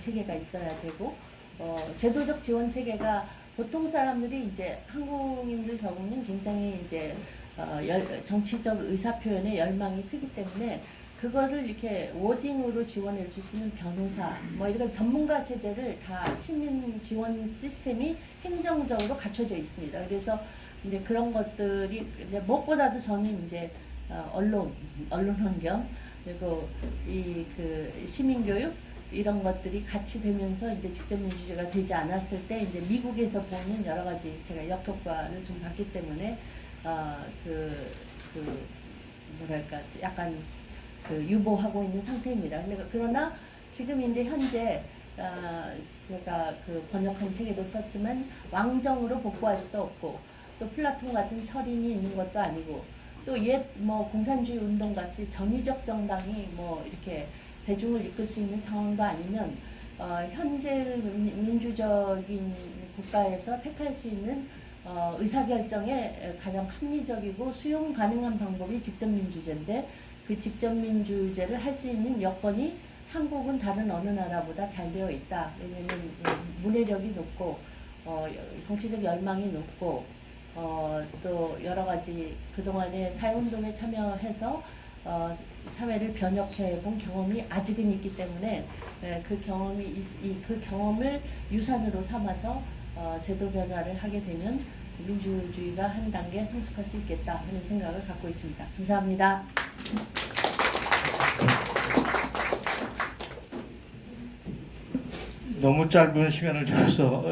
체계가 있어야 되고 제도적 지원 체계가 보통 사람들이 이제 한국인들 경우는 굉장히 이제 정치적 의사 표현에 열망이 크기 때문에 그거를 이렇게 워딩으로 지원해 주시는 변호사 뭐 이런 전문가 체제를 다 시민 지원 시스템이 행정적으로 갖춰져 있습니다. 그래서 이제 그런 것들이 이제 무엇보다도 저는 이제 언론 환경 그리고 이 그 시민 교육 이런 것들이 같이 되면서 이제 직접 민주주의가 되지 않았을 때 이제 미국에서 보는 여러 가지 제가 역효과를 좀 봤기 때문에 뭐랄까 약간 유보하고 있는 상태입니다. 그러나 지금 이제 현재 제가 번역한 책에도 썼지만 왕정으로 복구할 수도 없고 또 플라톤 같은 철인이 있는 것도 아니고 또 옛 뭐 공산주의 운동 같이 전위적 정당이 뭐 이렇게 대중을 이끌 수 있는 상황도 아니면 현재 민주적인 국가에서 택할 수 있는 의사결정에 가장 합리적이고 수용 가능한 방법이 직접민주제인데 그 직접민주제를 할 수 있는 여건이 한국은 다른 어느 나라보다 잘 되어 있다. 왜냐하면 문해력이 높고 정치적 열망이 높고 또 여러 가지 그동안의 사회운동에 참여해서 사회를 변혁해 본 경험이 아직은 있기 때문에 그 경험을 유산으로 삼아서 제도 변화를 하게 되면 민주주의가 한 단계 성숙할 수 있겠다 하는 생각을 갖고 있습니다. 감사합니다. 너무 짧은 시간을 줘서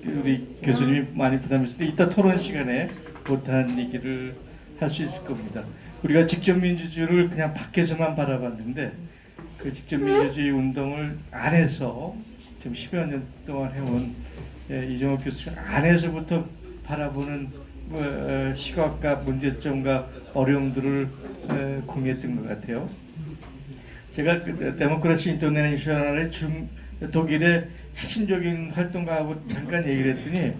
우리 교수님이 많이 부담했을 때 이따 토론 시간에 못한 얘기를 할 수 있을 겁니다. 우리가 직접민주주의를 그냥 밖에서만 바라봤는데 그 직접민주주의 운동을 안에서 지금 10여 년 동안 해온 이정옥 교수가 안에서부터 바라보는 시각과 문제점과 어려움들을 공유했던 것 같아요. 제가 데모크라시 인터내셔널의 독일의 핵심적인 활동가하고 잠깐 얘기를 했더니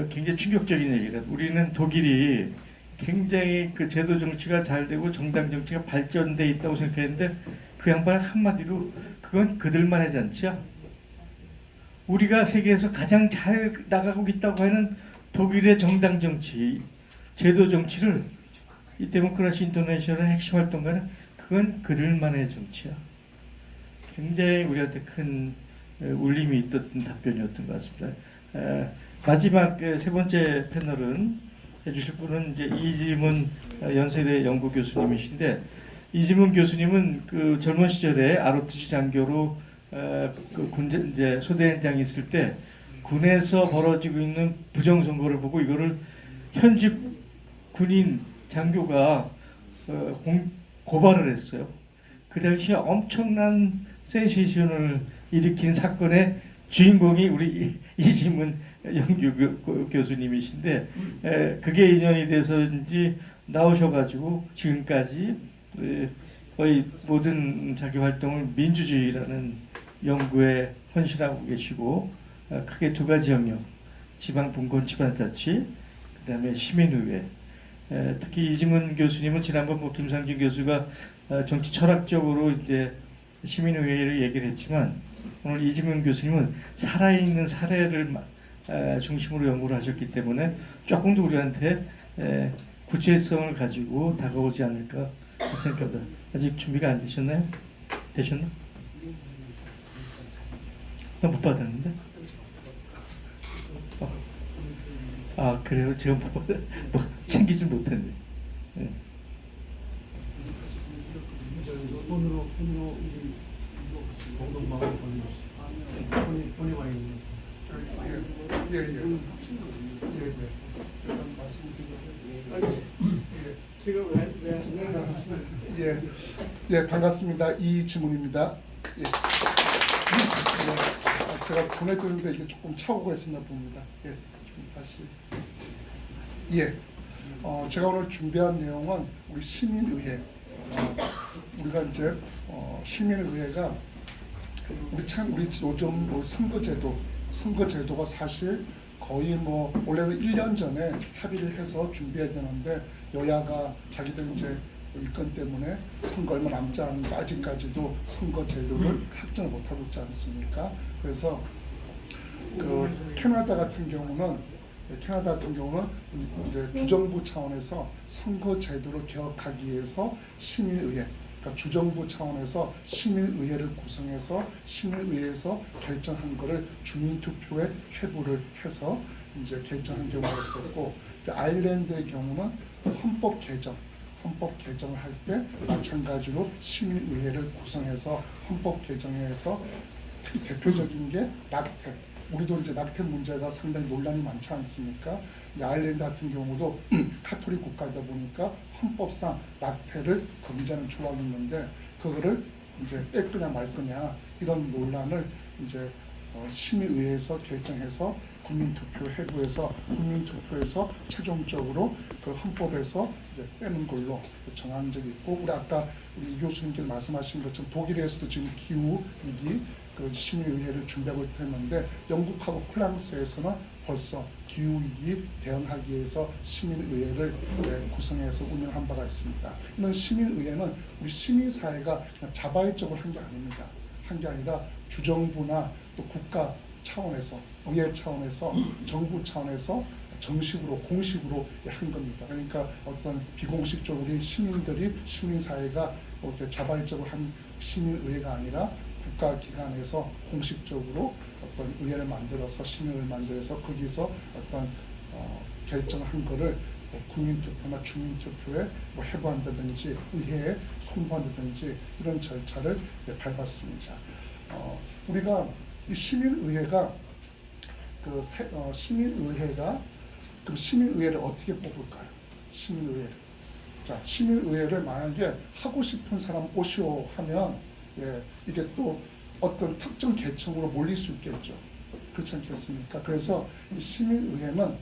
굉장히 충격적인 얘기를 해요. 우리는 독일이 굉장히 그 제도 정치가 잘 되고 정당 정치가 발전돼 있다고 생각했는데 그 양반은 한마디로 그건 그들만의 잔치야. 우리가 세계에서 가장 잘 나가고 있다고 하는 독일의 정당 정치, 제도 정치를 이 데모크라시 인터내셔널의 핵심 활동가는 그건 그들만의 정치야. 굉장히 우리한테 큰 울림이 있었던 답변이었던 것 같습니다. 마지막 세 번째 패널은 해주실 분은 이제 이지문 연세대 연구 교수님이신데 이지문 교수님은 그 젊은 시절에 ROTC 장교로 그 군 이제 소대장이 있을 때 군에서 벌어지고 있는 부정 선거를 보고 이거를 현직 군인 장교가 고발을 했어요. 그 당시에 엄청난 센세이션을 일으킨 사건의 주인공이 우리 이지문 연구 교수님이신데 그게 인연이 돼서인지 나오셔가지고 지금까지 거의 모든 자기 활동을 민주주의라는 연구에 헌신하고 계시고 크게 두 가지 영역, 지방분권지방자치, 그 다음에 시민의회. 특히 이지문 교수님은 지난번 뭐 김상진 교수가 정치 철학적으로 이제 시민의회를 얘기를 했지만 오늘 이지문 교수님은 살아있는 사례를 중심으로 연구를 하셨기 때문에 조금 더 우리한테 구체성을 가지고 다가오지 않을까 생각합니다. 아직 준비가 안 되셨나요? 되셨나? 나 못 받았는데? 아 그래요? 제가 뭐 챙기지 못했네. 네. 돈으로 공동방을 돈이 많이 있는. 예, 반갑습니다. 이지문입니다. 예. 제가 보내드렸는데 이게 조금 착오가 있었나 봅니다. 예, 좀 다시. 예, 제가 오늘 준비한 내용은 우리 시민의회. 우리가 이제 시민의회가 우리 요즘 선거제도가 사실 거의 원래는 1년 전에 합의를 해서 준비해야 되는데 여야가 자기들 이제 이 건 때문에 선거 얼마 남지 않은데 아직까지도 선거 제도를 확정을 못하고 있지 않습니까? 그래서 그 캐나다 같은 경우는 이제 주정부 차원에서 선거 제도를 개혁하기 위해서 시민의회, 그러니까 주정부 차원에서 시민의회를 구성해서 시민의회에서 결정한 거를 주민투표에 회부를 해서 이제 결정한 경우가 있었고, 이제 아일랜드의 경우는 헌법 개정을 할 때 마찬가지로 시민의회를 구성해서 헌법 개정에서 대표적인 게 낙태. 우리도 이제 낙태 문제가 상당히 논란이 많지 않습니까? 아일랜드 같은 경우도 카톨릭 국가이다 보니까 헌법상 낙태를 금지하는 조항이 있는데 그거를 이제 뺄 거냐 말 거냐 이런 논란을 이제 심의위에서 결정해서 국민투표에서 최종적으로 그 헌법에서 이제 빼는 걸로 정한 적이 있고, 우리 아까 우리 이 교수님께서 말씀하신 것처럼 독일에서도 지금 기후 위기 그 심의위회를 준비하고 있는데 영국하고 프랑스에서는 벌써 기후 위기 대응하기 위해서 시민의회를 구성해서 운영한 바가 있습니다. 이런 시민의회는 우리 시민사회가 그냥 자발적으로 한 게 아닙니다. 한 게 아니라 주정부나 또 국가 차원에서, 의회 차원에서, 정부 차원에서 정식으로 공식으로 한 겁니다. 그러니까 어떤 비공식적으로 우리 시민들이 시민사회가 이렇게 자발적으로 한 시민의회가 아니라 국가기관에서 공식적으로 어떤 의회를 만들어서 시민을 만들어서 거기서 어떤 결정한 거를 국민투표나 주민투표에 회부한다든지 의회에 송부한다든지 이런 절차를 밟았습니다. 우리가 이 시민의회가 그럼 시민의회를 어떻게 뽑을까요? 시민의회를. 자, 시민의회를 만약에 하고 싶은 사람 오시오 하면 이게 또 어떤 특정 계층으로 몰릴 수 있겠죠. 그렇지 않겠습니까? 그래서 이 시민의회는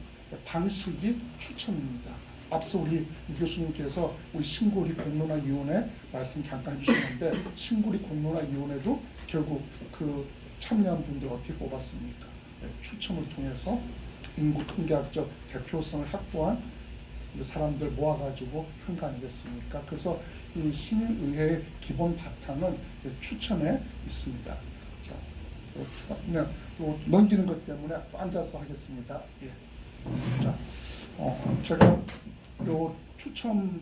방식이 추첨입니다. 앞서 우리 이 교수님께서 우리 신고리 공론화위원회 말씀 잠깐 해주셨는데, 신고리 공론화위원회도 결국 그 참여한 분들 어떻게 뽑았습니까? 추첨을 통해서 인구 통계학적 대표성을 확보한 사람들 모아가지고 한 거 아니겠습니까? 그래서 이 시민의회의 기본 바탕은 추첨에 있습니다. 자, 그냥 넘기는 것 때문에 앉아서 하겠습니다. 예. 자, 제가 요 추첨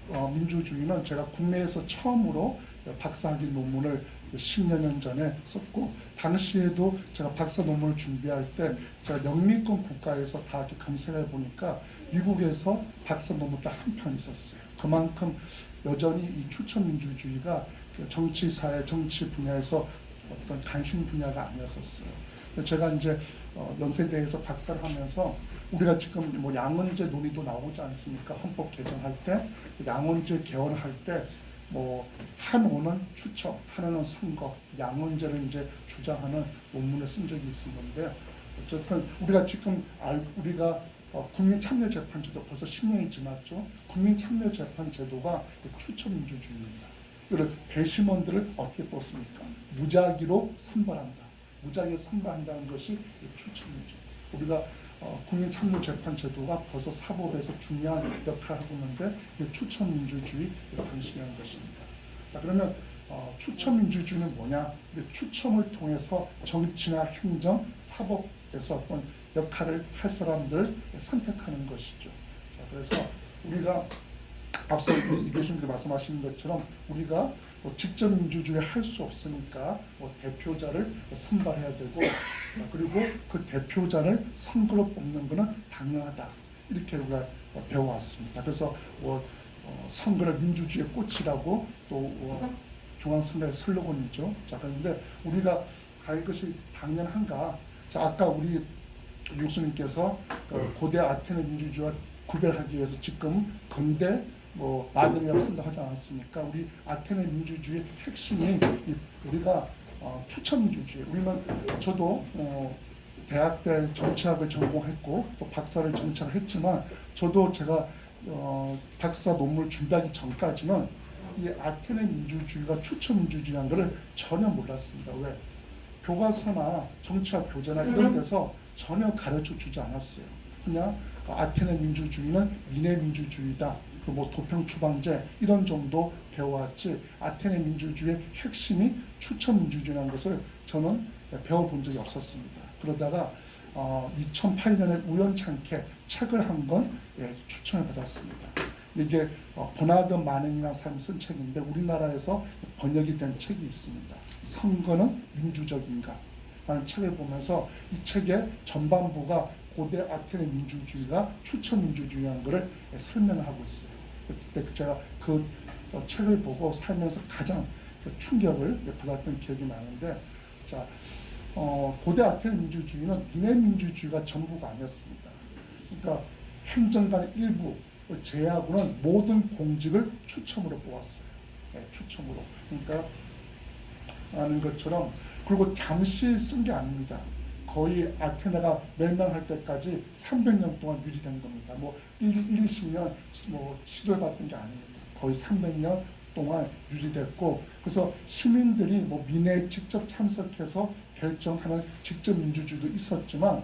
민주주의는 제가 국내에서 처음으로 박사학위 논문을 10여 년 전에 썼고, 당시에도 제가 박사 논문을 준비할 때 제가 영미권 국가에서 다 이렇게 검색해 보니까 미국에서 박사 논문 딱 한 편 있었어요. 그만큼 여전히 이 추천 민주주의가 정치, 사회, 정치 분야에서 어떤 관심 분야가 아니었었어요. 제가 이제 연세대에서 박사를 하면서 우리가 지금 뭐 양원제 논의도 나오지 않습니까? 헌법 개정할 때 양원제 개헌할 때 뭐 한오는 추첨, 하나는 선거, 양원제를 이제 주장하는 논문을 쓴 적이 있었는데, 어쨌든 우리가 지금 우리가 국민참여재판제도 벌써 10년이 지났죠. 국민참여재판제도가 추첨민주주의입니다. 그리고 배심원들을 어떻게 뽑습니까? 무작위로 선발한다. 무작위로 선발한다는 것이 추첨민주주의. 우리가 국민참여재판제도가 벌써 사법에서 중요한 역할을 하고 있는데 추첨민주주의 방식이라는 것입니다. 자, 그러면 추첨민주주의는 뭐냐? 추첨을 통해서 정치나 행정, 사법에서 어떤 역할을 할 사람들을 선택하는 것이죠. 자, 그래서 우리가 앞서 이 교수님도 말씀하신 것처럼 우리가 직접 민주주의 할 수 없으니까 대표자를 선발해야 되고, 그리고 그 대표자를 선거로 뽑는 것은 당연하다. 이렇게 우리가 배워왔습니다. 그래서 선거를 민주주의의 꽃이라고 또 중앙선거의 슬로건이죠. 자, 그런데 우리가 이것이 당연한가? 자, 아까 우리 교수님께서 고대 아테네 민주주의와 구별하기 위해서 지금 근대 마든이라고 쓴다 하지 않았습니까? 우리 아테네 민주주의의 핵심이 우리가 추천민주주의. 저도 대학 때 정치학을 전공했고 또 박사를 정치학을 했지만, 저도 제가 박사 논문을 준비하기 전까지는 이 아테네 민주주의가 추천민주주의라는 것을 전혀 몰랐습니다. 왜? 교과서나 정치학 교재나 이런 데서 전혀 가르쳐 주지 않았어요. 그냥 아테네 민주주의는 민의 민주주의다. 뭐 도평 추방제 이런 정도 배워왔지 아테네 민주주의의 핵심이 추천 민주주의라는 것을 저는 배워본 적이 없었습니다. 그러다가 2008년에 우연찮게 책을 한 권 추천을 받았습니다. 이게 버나드 마넨이라는 사람이 쓴 책인데 우리나라에서 번역이 된 책이 있습니다. 선거는 민주적인가? 라는 책을 보면서 이 책의 전반부가 고대 아테네 민주주의가 추천 민주주의라는 것을 설명을 하고 있어요. 그때 제가 그 책을 보고 살면서 가장 충격을 받았던 기억이 나는데, 자, 고대 아테네 민주주의는 민의 민주주의가 전부가 아니었습니다. 그러니까 행정관의 일부 제하고는 모든 공직을 추첨으로 뽑았어요. 추첨으로. 그러니까 아는 것처럼, 그리고 잠시 쓴 게 아닙니다. 거의 아테네가 멸망할 때까지 300년 동안 유지된 겁니다. 뭐 20년 뭐 시도해봤던 게 아닙니다. 거의 300년 동안 유지됐고, 그래서 시민들이 뭐 민회에 직접 참석해서 결정하는 직접 민주주의도 있었지만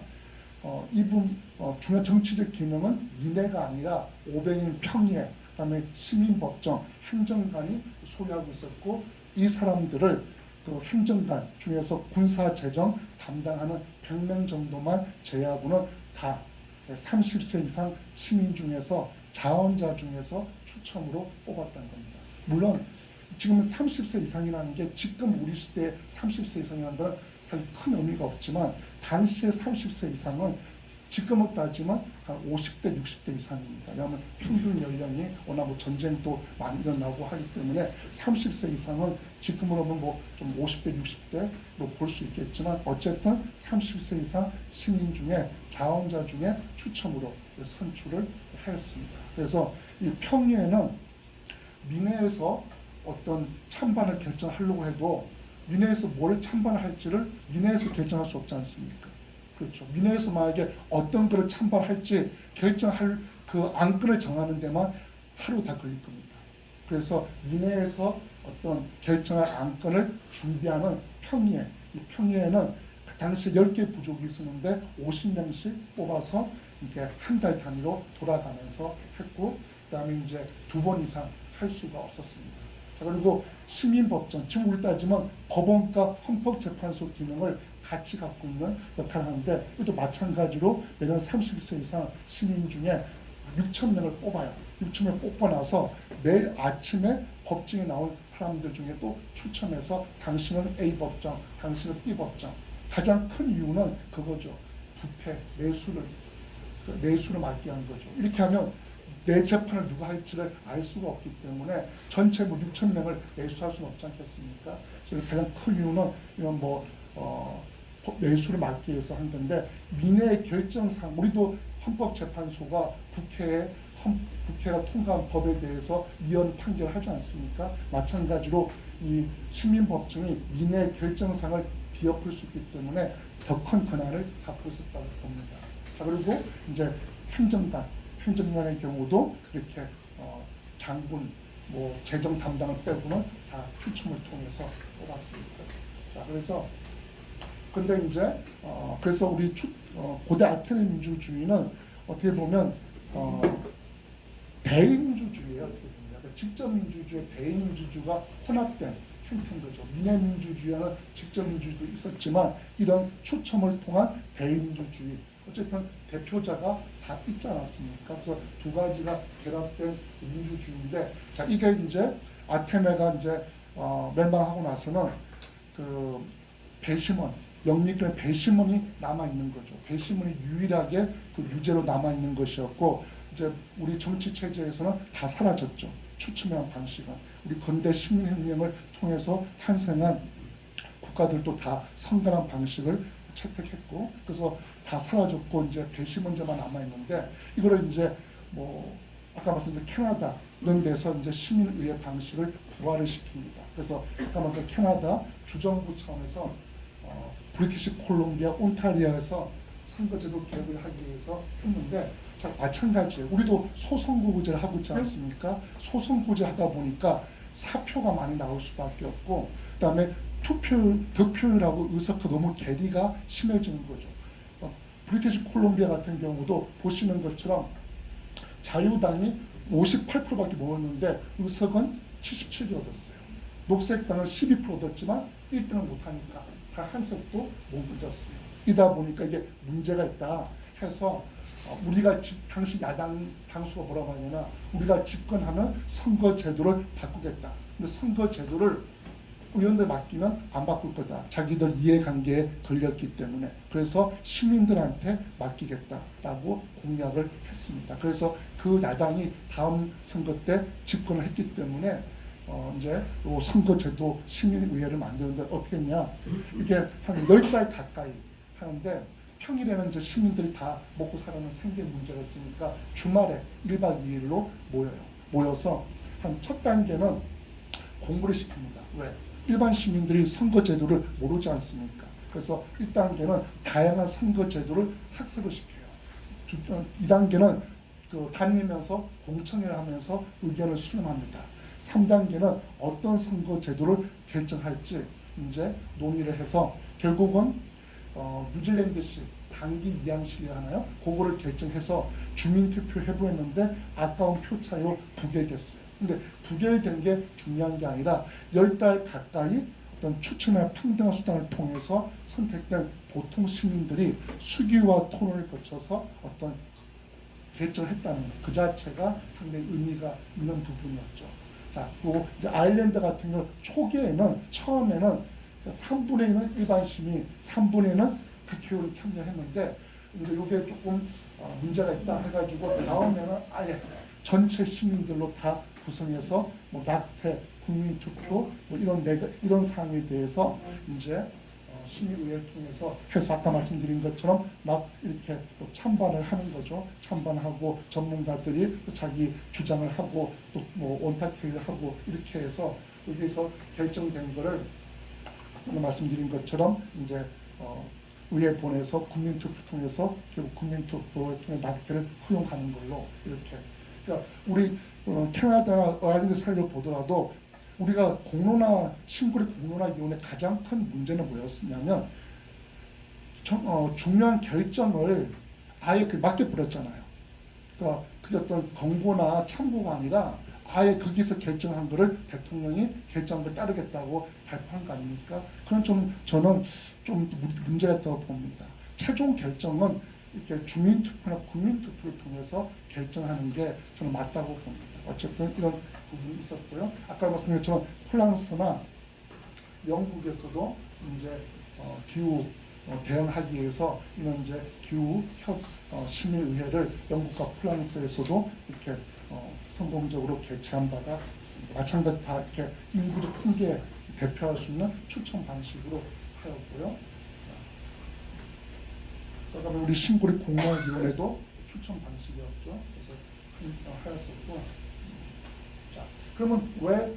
중요한 정치적 기능은 민회가 아니라 500인 평의회, 그다음에 시민법정, 행정관이 소유하고 있었고, 이 사람들을 그 행정관 중에서 군사 재정 담당하는 100명 정도만 제외하고는 다 30세 이상 시민 중에서 자원자 중에서 추첨으로 뽑았던 겁니다. 물론 지금 30세 이상이라는 게 지금 우리 시대에 30세 이상이라는 건 사실 큰 의미가 없지만, 당시에 30세 이상은 지금으로 따지면 한 50대, 60대 이상입니다. 왜냐하면 평균 연령이 워낙 뭐 전쟁도 많이 일어나고 하기 때문에 30세 이상은 지금으로 보면 뭐 좀 50대, 60대로 볼 수 있겠지만, 어쨌든 30세 이상 시민 중에 자원자 중에 추첨으로 선출을 하였습니다. 그래서 이 평의회는 민회에서 어떤 찬반을 결정하려고 해도 민회에서 뭘 찬반할지를 민회에서 결정할 수 없지 않습니까? 그렇죠. 민회에서 만약에 어떤 거를 찬반할지 결정할 그 안건을 정하는 데만 하루 다 걸릴 겁니다. 그래서 민회에서 어떤 결정할 안건을 준비하는 평의회, 이 평의회는 그 당시 10개 부족이 있었는데 50명씩 뽑아서 이렇게 한 달 단위로 돌아가면서 했고, 그다음에 이제 2번 이상 할 수가 없었습니다. 자, 그리고 시민법정, 지금 우리 따지면 법원과 헌법재판소 기능을 같이 갖고 있는 역할을 하는데, 이것도 마찬가지로 매년 30세 이상 시민 중에 6,000명을 뽑아요. 6,000명 뽑고 나서 매일 아침에 법정에 나온 사람들 중에 또 추첨해서 당신은 A법정, 당신은 B법정. 가장 큰 이유는 그거죠. 부패, 내수를 막게 한 거죠. 이렇게 하면 내 재판을 누가 할지를 알 수가 없기 때문에 전체 뭐 6,000명을 내수할 수는 없지 않겠습니까? 그래서 가장 큰 이유는 이런 내수를 막기 위해서 한 건데, 민의 결정상 우리도 헌법재판소가 국회가 통과한 법에 대해서 이혼 판결을 하지 않습니까? 마찬가지로 이 시민법정이 민의 결정상을 뒤엎을 수 있기 때문에 더 큰 권한을 갖고 있었다고 봅니다. 자, 그리고 이제 행정관의 경우도 이렇게 장군, 뭐 재정 담당을 빼고는 다 추첨을 통해서 뽑았습니다. 자, 그래서 근데 이제 그래서 우리 고대 아테네 민주주의는 어떻게 보면 대의민주주의예요. 어떻게 보면 그러니까 직접 민주주의, 대의민주주의가 혼합된 형태인 거죠. 민의 민주주의와는 직접 민주주의도 있었지만 이런 추첨을 통한 대의민주주의, 어쨌든 대표자가 다 있지 않았습니까? 그래서 두 가지가 결합된 민주주의인데, 자, 이게 이제 아테네가 이제 멸망하고 나서는 그 배심원, 영미권의 배심원이 남아 있는 거죠. 배심원이 유일하게 그 유죄로 남아 있는 것이었고, 이제 우리 정치 체제에서는 다 사라졌죠. 추첨이라는 방식은 우리 근대 시민혁명을 통해서 탄생한 국가들도 다 선거란 방식을 채택했고, 그래서 다 사라졌고 이제 배심원제만 남아 있는데, 이거를 이제 뭐 아까 말씀드린 캐나다 이런 데서 이제 시민의회 방식을 부활을 시킵니다. 그래서 아까 말씀드린 캐나다 주정부 차원에서 브리티시 콜롬비아 온타리오에서 선거제도 개혁을 하기 위해서 했는데, 마찬가지예요. 우리도 소선거구제를 하고 있지 않습니까? 소선거구제 하다 보니까 사표가 많이 나올 수밖에 없고, 그다음에 득표율하고 의석도 너무 괴리가 심해지는 거죠. 브리티시 콜롬비아 같은 경우도 보시는 것처럼 자유당이 58%밖에 못 얻는데 의석은 77개 얻었어요. 녹색당은 12% 얻었지만 1등을 못하니까 다 한 석도 못 얻었어요. 이다 보니까 이게 문제가 있다 해서 우리가 당시 야당 당수가 뭐라고 하냐면 우리가 집권하면 선거 제도를 바꾸겠다. 근데 선거 제도를 의원들 맡기면 안 바꿀 거다. 자기들 이해관계에 걸렸기 때문에. 그래서 시민들한테 맡기겠다라고 공약을 했습니다. 그래서 그 야당이 다음 선거 때 집권을 했기 때문에 이제 요 선거제도 시민의회를 만드는데 어떻게 했냐. 이게 한 10달 가까이 하는데 평일에는 이제 시민들이 다 먹고 살아는 생계 문제가 있으니까 주말에 1박 2일로 모여요. 모여서 한 첫 단계는 공부를 시킵니다. 왜? 일반 시민들이 선거제도를 모르지 않습니까? 그래서 1단계는 다양한 선거제도를 학습을 시켜요. 2단계는 다니면서 공청회를 하면서 의견을 수렴합니다. 3단계는 어떤 선거제도를 결정할지 이제 논의를 해서 결국은 뉴질랜드식 단기 이양식이 하나요? 그거를 결정해서 주민투표 해보였는데 아까운 표 차이로 부결됐어요. 근데 부결된 게 중요한 게 아니라 10달 가까이 어떤 추천이나 평등한 수단을 통해서 선택된 보통 시민들이 수기와 토론을 거쳐서 어떤 결정을 했다는 그 자체가 상당히 의미가 있는 부분이었죠. 자, 그리고 이제 아일랜드 같은 경우 초기에는 처음에는 3분의 1은 일반 시민, 3분의 1은 국회의원이 참여했는데 이제 이게 조금 문제가 있다 해가지고 다음에는 아예 전체 시민들로 다 구성해서 뭐 낙태, 국민투표 뭐 이런 사항에 대해서 이제 시민의회를 통해서 해서 아까 말씀드린 것처럼 막 이렇게 또 찬반을 하는 거죠. 찬반하고 전문가들이 또 자기 주장을 하고 또 뭐 원탁회의를 하고 이렇게 해서 여기서 결정된 거를 말씀드린 것처럼 이제 의회 보내서 국민투표 통해서 결국 국민투표를 통해 낙태를 허용하는 걸로 이렇게. 그러니까 우리 캐나다 아일랜드 사례를 보더라도 우리가 공론화 신고리 공론화위원회 가장 큰 문제는 뭐였냐면 중요한 결정을 아예 맡겨버렸잖아요. 그러니까 그게 어떤 권고나 참고가 아니라 아예 거기서 결정한 거를 대통령이 결정한 걸 따르겠다고 발표한 거 아닙니까? 그건 저는 좀 문제가 있다고 봅니다. 최종 결정은 이렇게 주민투표나 국민투표를 통해서 결정하는 게 저는 맞다고 봅니다. 어쨌든 이런 부분이 있었고요. 아까 말씀드린 것처럼 프랑스나 영국에서도 이제 기후 대응하기 위해서 이런 이제 기후 시민의회를 영국과 프랑스에서도 이렇게 성공적으로 개최한 바가 있습니다. 마찬가지 다 이렇게 인구적 통계 대표할 수 있는 추천 방식으로 하였고요. 그다음에 우리 신고리 공론위원회도 추천 방식이었죠. 그래서 하였었고. 자, 그러면 왜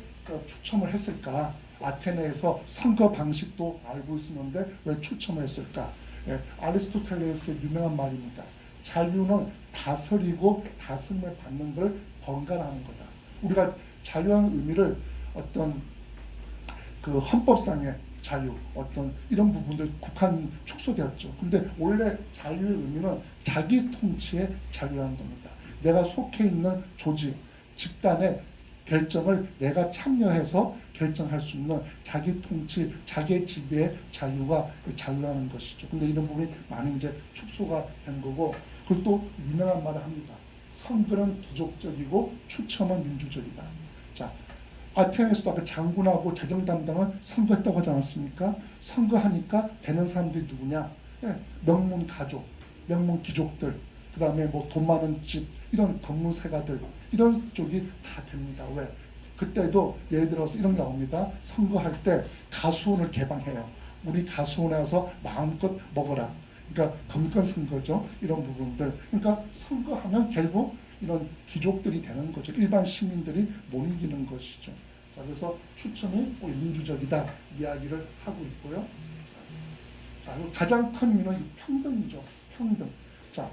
추첨을 했을까? 아테네에서 선거 방식도 알고 있었는데 왜 추첨을 했을까? 예, 아리스토텔레스의 유명한 말입니다. 자유는 다스리고 다스림을 받는 걸 번갈아하는 거다. 우리가 자유한 의미를 어떤 그 헌법상의 자유, 어떤 이런 부분들 국한 축소되었죠. 근데 원래 자유의 의미는 자기 통치의 자유라는 겁니다. 내가 속해 있는 조직, 집단의 결정을 내가 참여해서 결정할 수 있는 자기 통치, 자기 지배의 자유가 자유라는 것이죠. 근데 이런 부분이 많이 이제 축소가 된 거고, 그리고 또 유명한 말을 합니다. 선거는 기족적이고 추첨은 민주적이다. 자, 아테네에서도 아까 장군하고 재정 담당은 선거했다고 하지 않았습니까? 선거하니까 되는 사람들이 누구냐? 예, 명문 가족, 명문 귀족들, 그 다음에 뭐 돈 많은 집, 이런 검문세가들, 이런 쪽이 다 됩니다. 왜? 그때도 예를 들어서 이런 게 나옵니다. 선거할 때 가수원을 개방해요. 우리 가수원에 와서 마음껏 먹어라. 그러니까 검권선거죠. 이런 부분들. 그러니까 선거하면 결국 이런 귀족들이 되는 거죠. 일반 시민들이 못 이기는 것이죠. 자, 그래서 추첨이 민주적이다 이야기를 하고 있고요. 자, 가장 큰 의미는 평등이죠. 평등. 자,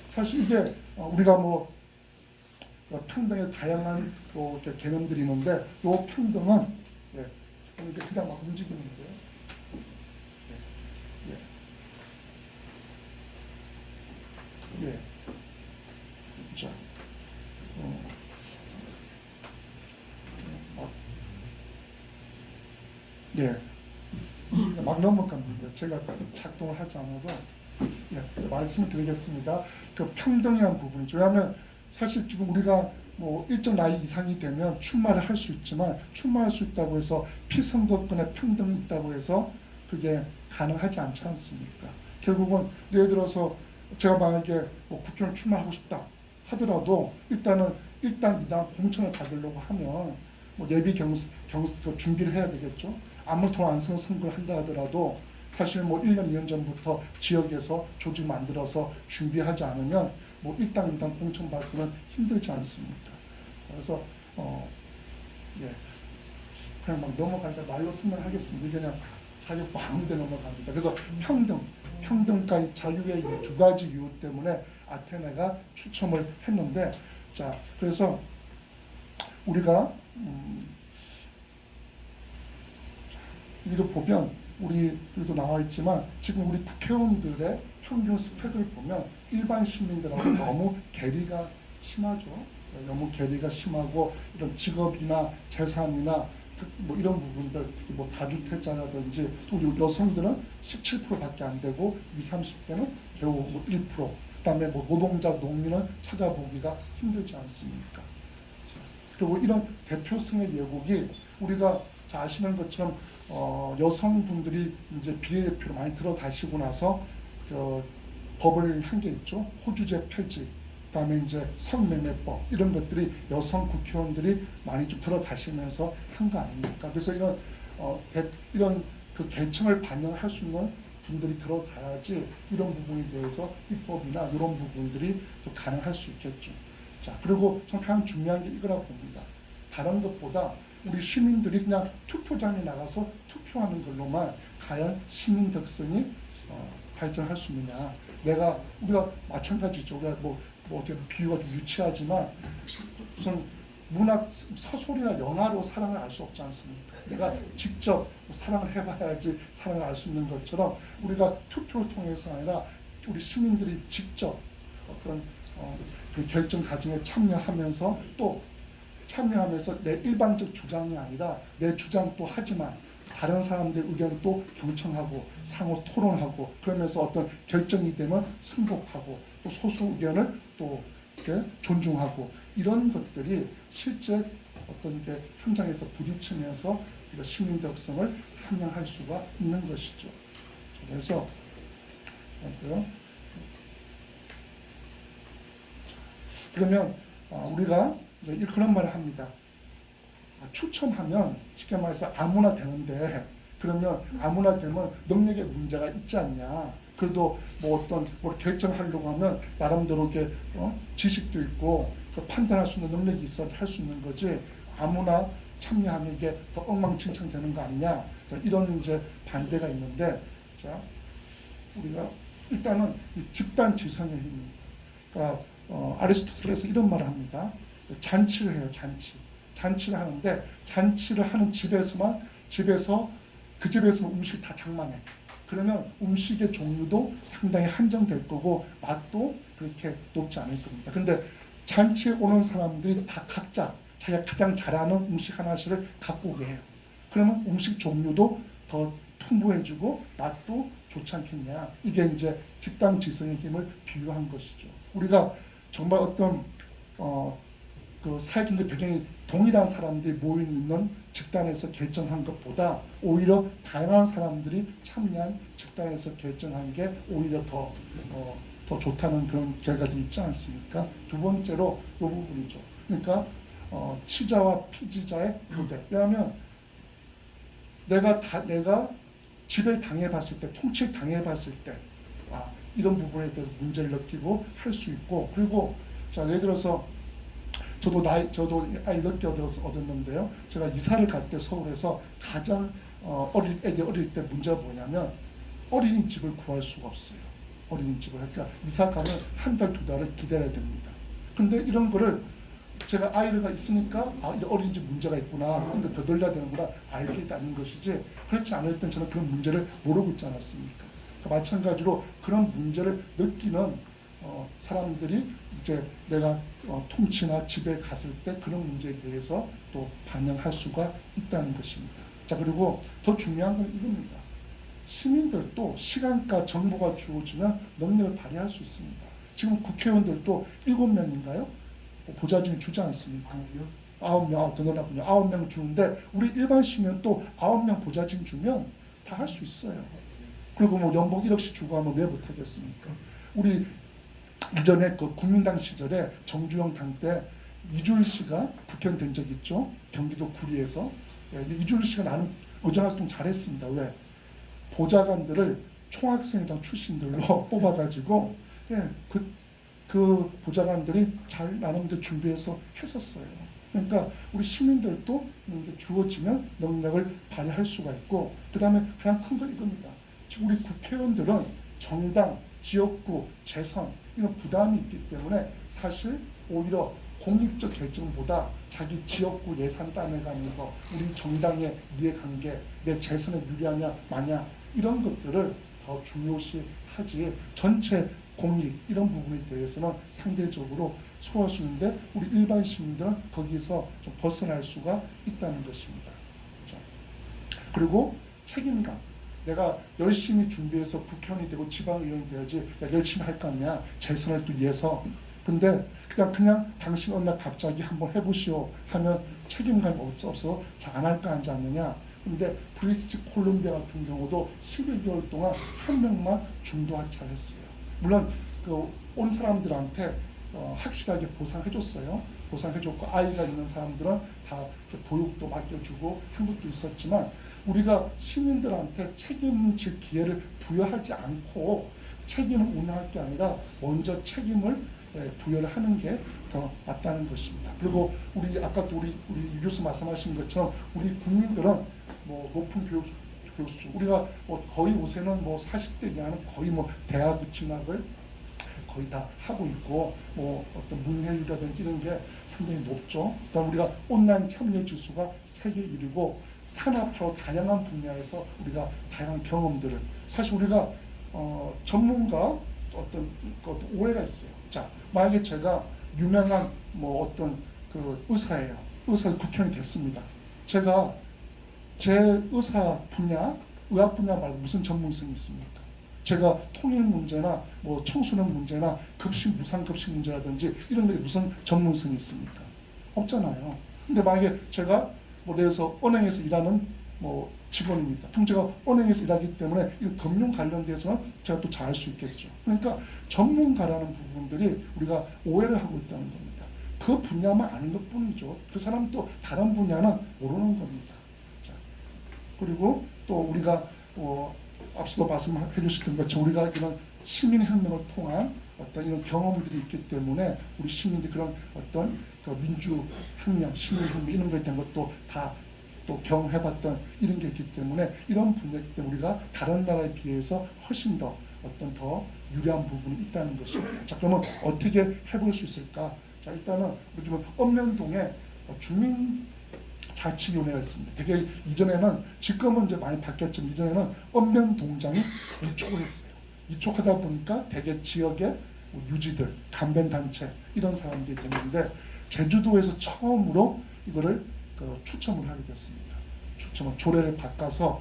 사실 이게 우리가 뭐 평등의 다양한 또 개념들이 있는데 이 평등은 그냥 막 움직이는 거예요. 자, 예, 막 넘어갑니다. 제가 작동을 하지 않아도 예, 말씀을 드리겠습니다. 그 평등이라는 부분이죠. 왜냐하면 사실 지금 우리가 뭐 일정 나이 이상이 되면 출마를 할 수 있지만 출마할 수 있다고 해서 피선거권에 평등이 있다고 해서 그게 가능하지 않지 않습니까? 결국은 예를 들어서 제가 만약에 뭐 국회의원 출마하고 싶다 하더라도 일단은 1당, 2당 공천을 받으려고 하면 뭐 예비 그 준비를 해야 되겠죠. 아무 돈 안 쓰는 선거를 한다 하더라도 사실 뭐 1년, 2년 전부터 지역에서 조직 만들어서 준비하지 않으면 뭐 1당, 2당 공천 받기는 힘들지 않습니까? 그래서 예, 그냥 막 넘어가니까 말로 설명하겠습니다. 그냥 자유 마음대 넘어갑니다. 그래서 평등과 자유의 이 두 가지 이유 때문에 아테네가 추첨을 했는데, 자, 그래서 우리가 여기도 보면 우리들도 나와 있지만 지금 우리 국회의원들의 평균 스펙을 보면 일반 시민들하고 너무 괴리가 심하죠. 너무 괴리가 심하고 이런 직업이나 재산이나 뭐 이런 부분들, 뭐 다주택자라든지 또 우리 여성들은 17%밖에 안 되고 20, 30대는 겨우 뭐 1%, 그다음에 뭐 노동자, 농민은 찾아보기가 힘들지 않습니까? 그리고 이런 대표성의 왜곡이 우리가 잘 아시는 것처럼 여성분들이 이제 비례대표로 많이 들어가시고 나서 법을 한 게 있죠. 호주제 폐지, 그다음에 이제 성매매법 이런 것들이 여성 국회의원들이 많이 좀 들어가시면서 한 거 아닙니까? 그래서 이런 그 계층을 반영할 수 있는 분들이 들어가야지 이런 부분에 대해서 입법이나 이런 부분들이 또 가능할 수 있겠죠. 자, 그리고 참 가장 중요한 게 이거라고 봅니다. 다른 것보다 우리 시민들이 그냥 투표장에 나가서 투표하는 걸로만 과연 시민 덕성이 발전할 수 있느냐. 우리가 마찬가지죠. 우리가 뭐 어떻게 비유가 좀 유치하지만 무슨 문학 서술이나 영화로 사랑을 알 수 없지 않습니까? 내가 직접 사랑을 해봐야지 사랑을 알 수 있는 것처럼 우리가 투표를 통해서 아니라 우리 시민들이 직접 어떤 그 결정 과정에 참여하면서 또 참여하면서 내 일방적 주장이 아니라 내 주장도 하지만 다른 사람들 의견도 경청하고 상호 토론하고 그러면서 어떤 결정이 되면 승복하고 또 소수 의견을 또 이렇게 존중하고 이런 것들이 실제 어떤 게 현장에서 부딪히면서 시민 덕성을 함양할 수가 있는 것이죠. 그래서 그러면 우리가 그런 말을 합니다. 추천하면 쉽게 말해서 아무나 되는데 그러면 아무나 되면 능력에 문제가 있지 않냐. 그래도 뭐 어떤 뭘 결정하려고 하면 나름대로 이렇게 지식도 있고 판단할 수 있는 능력이 있어야 할 수 있는 거지. 아무나 참여하면 이게 더 엉망진창 되는 거 아니냐. 이런 이제 반대가 있는데, 자, 우리가 일단은 이 집단 지성의 힘입니다. 그러니까 아리스토텔레스 이런 말을 합니다. 잔치를 해요, 잔치. 잔치를 하는데 잔치를 하는 집에서 그 집에서만 음식 다 장만해. 그러면 음식의 종류도 상당히 한정될 거고 맛도 그렇게 높지 않을 겁니다. 근데 잔치에 오는 사람들이 다 각자 자기가 가장 잘하는 음식 하나씩을 갖고 오게 해요. 그러면 음식 종류도 더 풍부해지고 맛도 좋지 않겠냐. 이게 이제 집단 지성의 힘을 비유한 것이죠. 우리가 정말 어떤 그 사회경제 배경이 동일한 사람들이 모여 있는 집단에서 결정한 것보다 오히려 다양한 사람들이 참여한 집단에서 결정한 게 오히려 더 좋다는 그런 결과들이 있지 않습니까? 두 번째로 이 부분이죠. 그러니까 치자와 피지자의 교대. 왜냐하면 내가 지배를 당해봤을 때, 통치를 당해봤을 때 이런 부분에 대해서 문제를 느끼고 할 수 있고, 그리고 자, 예를 들어서 저도 아이 늦게 얻었는데요. 제가 이사를 갈 때 서울에서 가장 애기 어릴 때 문제가 뭐냐면 어린이집을 구할 수가 없어요. 어린이집을. 그러니까 이사 가면 한 달, 두 달을 기다려야 됩니다. 근데 이런 거를 제가 아이가 있으니까 어린이집 문제가 있구나. 근데 더 늘려야 되는구나. 알게 되는 것이지. 그렇지 않을 땐 저는 그런 문제를 모르고 있지 않았습니까? 그러니까 마찬가지로 그런 문제를 느끼는 사람들이 이제 내가 통치나 집에 갔을 때 그런 문제에 대해서 또 반영할 수가 있다는 것입니다. 자, 그리고 더 중요한 건 이겁니다. 시민들도 시간과 정보가 주어지면 능력을 발휘할 수 있습니다. 지금 국회의원들도 7명인가요? 보좌진 주지 않습니까? 9명, 더 늘어났군요. 9명 주는데 우리 일반 시민은 또 9명 보좌진 주면 다 할 수 있어요. 그리고 뭐 연봉 1억씩 주고 하면 왜 못하겠습니까? 우리 이전에 그 국민당 시절에 정주영 당 때 이주일 씨가 국회의원 된 적 있죠. 경기도 구리에서. 이주일 씨가 나는 의정활동 잘했습니다. 왜? 보좌관들을 총학생회장 출신들로 뽑아가지고 그 보좌관들이 잘 나름대로 준비해서 했었어요. 그러니까 우리 시민들도 주어지면 능력을 발휘할 수가 있고, 그 다음에 가장 큰 건 이겁니다. 지금 우리 국회의원들은 정당, 지역구, 재선 이런 부담이 있기 때문에 사실 오히려 공익적 결정보다 자기 지역구 예산 따내가는 거, 우리 정당의 이해관계, 내 재선에 유리하냐 마냐 이런 것들을 더 중요시하지 전체 공익 이런 부분에 대해서는 상대적으로 소화할 수 있는데 우리 일반 시민들은 거기서 좀 벗어날 수가 있다는 것입니다. 그리고 책임감. 내가 열심히 준비해서 국회의원이 되고 지방의원이 돼야지 열심히 할 거 아니야. 재선을 또 위해서. 근데 그냥 당신 어느 날 갑자기 한번 해보시오 하면 책임감이 없어서 잘 안 할 거 하지 않느냐. 근데 브리티시 콜롬비아 같은 경우도 11개월 동안 한 명만 중도 하차했어요. 물론 그 온 사람들한테 확실하게 보상해줬어요. 보상해줬고 아이가 있는 사람들은 다 보육도 맡겨주고 한 것도 있었지만 우리가 시민들한테 책임질 기회를 부여하지 않고 책임을 운영할 게 아니라 먼저 책임을 부여를 하는 게 더 맞다는 것입니다. 그리고 우리 아까도 우리 유 교수 말씀하신 것처럼 우리 국민들은 뭐 높은 교육 수준 우리가 뭐 거의 요새는 뭐 40대 이하는 거의 뭐 대학 진학을 거의 다 하고 있고 뭐 어떤 문해율이라든지 이런 게 상당히 높죠. 그다음 우리가 온라인 참여 지수가 세계 1위고 산업화로 다양한 분야에서 우리가 다양한 경험들을 사실 우리가 전문가 어떤 오해가 있어요. 자, 만약에 제가 유명한 뭐 어떤 그 의사예요. 의사 국회의원이 됐습니다. 제가 제 의사 분야, 의학 분야 말고 무슨 전문성이 있습니까? 제가 통일 문제나 뭐 청소년 문제나 급식 무상급식 문제라든지 이런 데 무슨 전문성이 있습니까? 없잖아요. 근데 만약에 제가 뭐 내에서 은행에서 일하는 뭐 직원입니다. 그럼 제가 은행에서 일하기 때문에 이 금융 관련돼서는 제가 또 잘할 수 있겠죠. 그러니까 전문가라는 부분들이 우리가 오해를 하고 있다는 겁니다. 그 분야만 아는 것뿐이죠. 그 사람 또 다른 분야는 모르는 겁니다. 자, 그리고 또 우리가 앞서도 말씀해 주셨던 것처럼 우리가 이런 시민혁명을 통한 어떤 이런 경험들이 있기 때문에 우리 시민들이 그런 어떤 그 민주혁명, 시민혁명 이런 거에 대한 것도 다 또 경험해봤던 이런 게 있기 때문에 이런 분야 때문에 우리가 다른 나라에 비해서 훨씬 더 어떤 더 유리한 부분이 있다는 것입니다. 자, 그러면 어떻게 해볼 수 있을까? 자, 일단은 요즘 읍면동에 주민자치위원회가 있습니다. 되게 이전에는 지금은 이제 많이 바뀌었지만 이전에는 읍면동장이 이촉을 했어요. 이촉하다 보니까 대개 지역의 유지들, 간변단체 이런 사람들이 됐는데 제주도에서 처음으로 이거를 추첨을 하게 됐습니다. 추첨을 조례를 바꿔서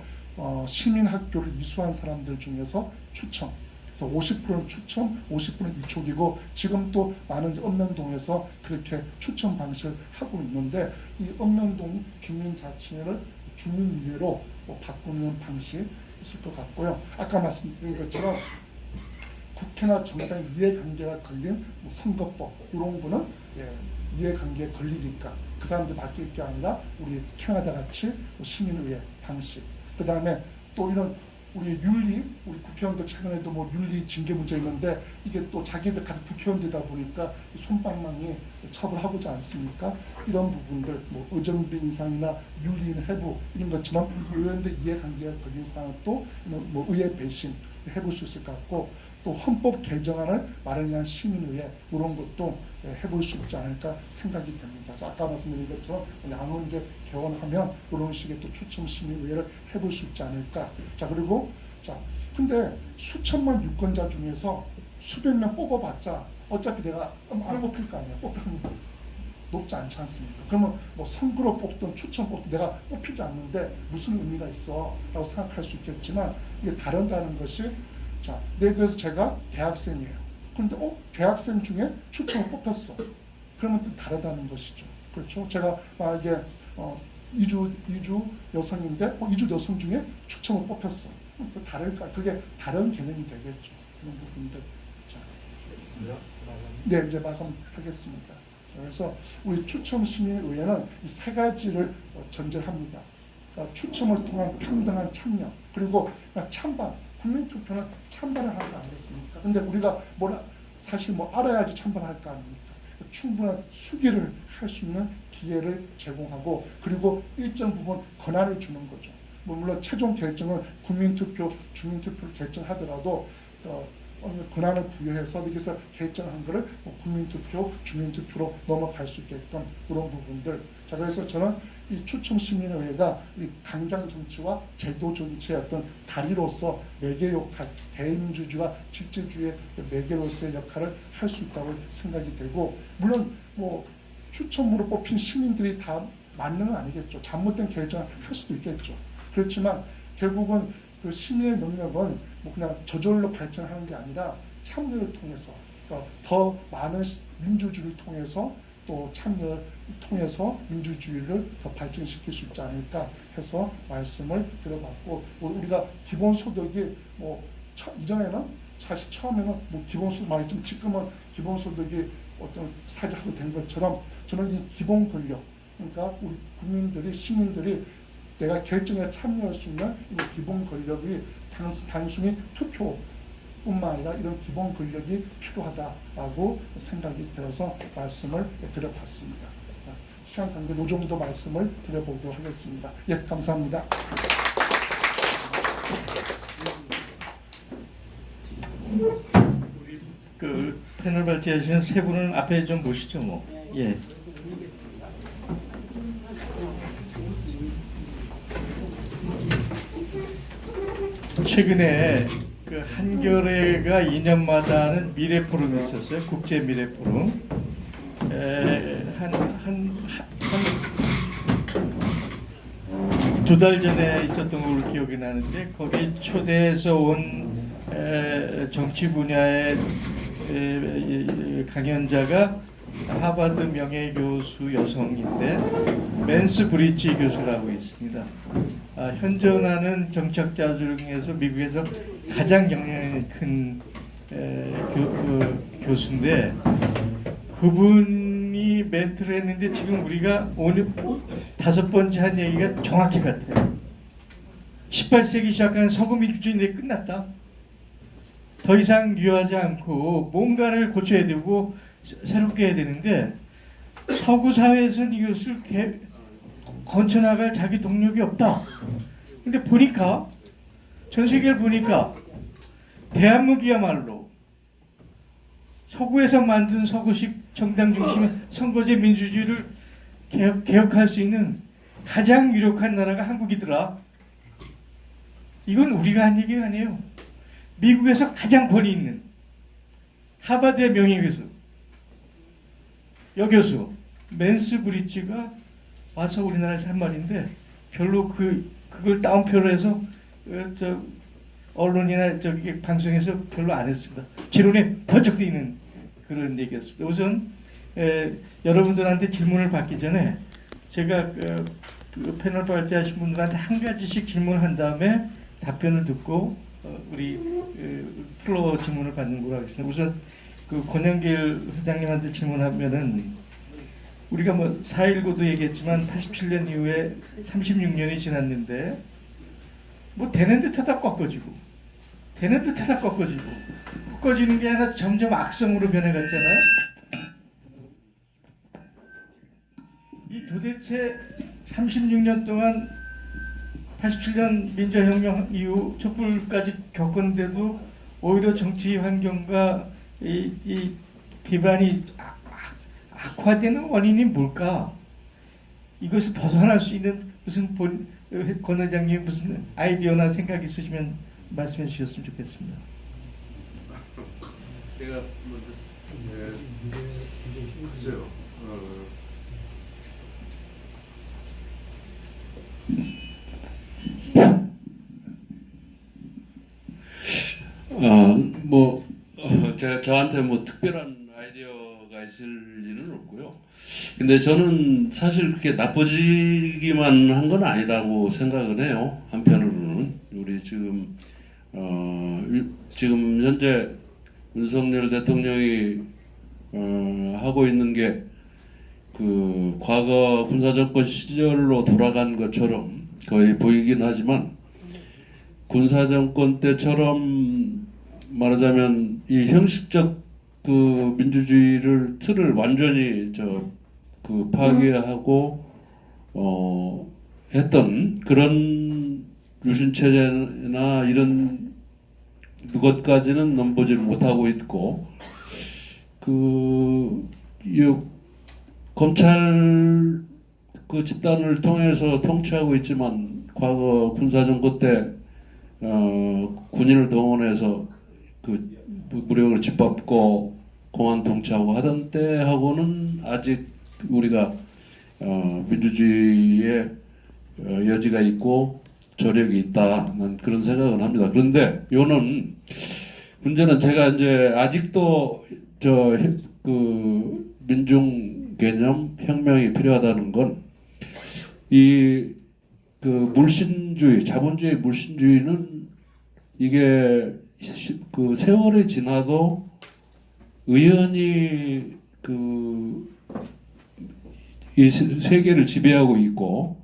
시민학교를 이수한 사람들 중에서 추첨. 그래서 50%는 추첨, 50%는 이촉이고 지금 또 많은 읍면동에서 그렇게 추첨 방식을 하고 있는데 이 읍면동 주민자치회를 주민위회로 바꾸는 방식이 있을 것 같고요. 아까 말씀드린 것처럼 국회나 정당 이해관계가 걸린 뭐 선거법 이런 거는 이해관계에 걸리니까 그 사람들 맡길 게 아니라 우리 캐나다 같이 시민의회 방식 그 다음에 또 이런 우리 윤리 우리 국회의원들 최근에도 뭐 윤리 징계 문제 있는데 이게 또 자기들 같은 국회의원들이다 보니까 솜방망이 처벌하고자 않습니까? 이런 부분들 뭐 의정부 인상이나 윤리 해부 이런 것처럼 의원들 이해관계가 걸린 사항은 또 뭐 의회 배신 해볼 수 있을 것 같고 또 헌법 개정안을 마련한 시민의회 이런 것도 해볼 수 있지 않을까 생각이 됩니다. 그래서 아까 말씀드린 것처럼 양원제 개원하면 이런 식의 또 추첨 시민의회를 해볼 수 있지 않을까. 자 그리고 근데 수천만 유권자 중에서 수백 명 뽑아봤자 어차피 내가 안 뽑힐 거 아니야. 높지 않지 않습니까? 그러면 뭐 선거로 뽑든 추천 뽑든 내가 뽑히지 않는데 무슨 의미가 있어? 라고 생각할 수 있겠지만 이게 다르다는 것이 자, 예를 들어서 제가 대학생이에요. 근데 대학생 중에 추천을 뽑혔어. 그러면 또 다르다는 것이죠. 그렇죠? 제가 만약에 이주 여성인데 이주 여성 중에 추천을 뽑혔어. 또 다를까? 그게 다른 개념이 되겠죠. 그런 부분들. 자, 네, 이제 마감하겠습니다. 그래서 우리 추첨 시민의회는 이 세 가지를 전제합니다. 그러니까 추첨을 통한 평등한 참여, 그리고 찬반, 국민투표는 찬반을 할 거 아니겠습니까? 근데 우리가 사실 알아야지 찬반할 거 아닙니까? 충분한 수기를 할 수 있는 기회를 제공하고, 그리고 일정 부분 권한을 주는 거죠. 물론 최종 결정은 국민투표, 주민투표를 결정하더라도 권한을 부여해서 여기서 결정한 것을 국민투표, 주민투표로 넘어갈 수 있게끔 그런 부분들. 자, 그래서 저는 이 추첨시민의회가 이 당장 정치와 제도 정치의 어떤 다리로서 매개 역할, 대민주주의와 직제주의의 매개로서의 역할을 할 수 있다고 생각이 되고, 물론 추첨으로 뽑힌 시민들이 다 맞는 건 아니겠죠. 잘못된 결정을 할 수도 있겠죠. 그렇지만 결국은 그 시민의 능력은 그냥 저절로 발전하는 게 아니라 참여를 통해서, 그러니까 더 많은 민주주의를 통해서, 또 참여를 통해서 민주주의를 더 발전시킬 수 있지 않을까 해서 말씀을 드려봤고, 우리가 기본소득이 이전에는 사실 처음에는 기본소득 말했지만 지금은 기본소득이 어떤 사실화도 된 것처럼 저는 이 기본 권력, 그러니까 우리 국민들이, 시민들이 내가 결정에 참여할 수 있는 이 기본 권력이 단순히 투표뿐만 아니라 이런 기본 권력이 필요하다라고 생각이 들어서 말씀을 드려봤습니다. 시간 관계 이 정도 말씀을 드려보도록 하겠습니다. 예, 감사합니다. 그 패널 발제하시는 세 분은 앞에 좀 모시죠, 예. 최근에 그 한겨레가 2년마다 하는 미래 포럼이 있었어요. 국제 미래 포럼. 두 달 전에 있었던 걸로 기억이 나는데, 거기 초대해서 온 정치 분야의 강연자가 하버드 명예교수 여성인데 맨스 브릿지 교수라고 있습니다. 현존하는 정치학자 중에서 미국에서 가장 영향이 큰 교수인데, 그분이 멘트를 했는데 지금 우리가 오늘 5번째 한 얘기가 정확히 같아요. 18세기 시작한 서구민주주의인데 끝났다. 더 이상 유하지 않고 뭔가를 고쳐야 되고 새롭게 해야 되는데, 서구 사회에서는 이것을 건쳐나갈 자기 동력이 없다. 근데 보니까, 전 세계를 보니까 대한민국이야말로 서구에서 만든 서구식 정당 중심의 선거제 민주주의를 개혁할 수 있는 가장 유력한 나라가 한국이더라. 이건 우리가 한 얘기가 아니에요. 미국에서 가장 권위 있는 하버드의 명예교수, 여교수 맨스 브릿지가 와서 우리나라에서 한 말인데, 별로 그걸 따옴표로 해서 언론이나 방송에서 별로 안 했습니다. 제 눈에 번쩍 띄는 그런 얘기였습니다. 우선 여러분들한테 질문을 받기 전에 제가 그 패널 발제하신 분들한테 한 가지씩 질문을 한 다음에 답변을 듣고 우리 플로어 질문을 받는 거로 하겠습니다. 우선 그 권영길 회장님한테 질문하면은, 우리가 4.19도 얘기했지만 87년 이후에 36년이 지났는데 되는 듯하다 꺾어지고, 되는 듯하다 꺾어지고, 꺾어지는 게 아니라 점점 악성으로 변해갔잖아요. 이 도대체 36년 동안 87년 민주혁명 이후 촛불까지 겪었는데도 오히려 정치 환경과 이 기반이 악화되는 원인이 뭘까? 이것을 벗어날 수 있는 무슨 권 회장님 무슨 아이디어나 생각 있으시면 말씀해 주셨으면 좋겠습니다. 제가 먼저 글쎄요. 저한테 뭐 특별한 아이디어가 있을 일은 없고요. 근데 저는 사실 그렇게 나빠지기만 한 건 아니라고 생각은 해요. 한편으로는 우리 지금 현재 윤석열 대통령이 하고 있는 게 그 과거 군사정권 시절로 돌아간 것처럼 거의 보이긴 하지만 군사정권 때처럼 말하자면 이 형식적 그 민주주의를 틀을 완전히 파괴하고 했던 그런 유신 체제나 이런 것까지는 넘보지 못하고 있고 검찰 그 집단을 통해서 통치하고 있지만 과거 군사정권 때 군인을 동원해서 그 무력을 짓밟고 공안 통치하고 하던 때하고는 아직 우리가 민주주의의 여지가 있고 저력이 있다. 난 그런 생각은 합니다. 그런데 요는 문제는 제가 이제 아직도 민중 개념 혁명이 필요하다는 건 그 물신주의, 자본주의 물신주의는 이게 그 세월이 지나도 의연히 이 세계를 지배하고 있고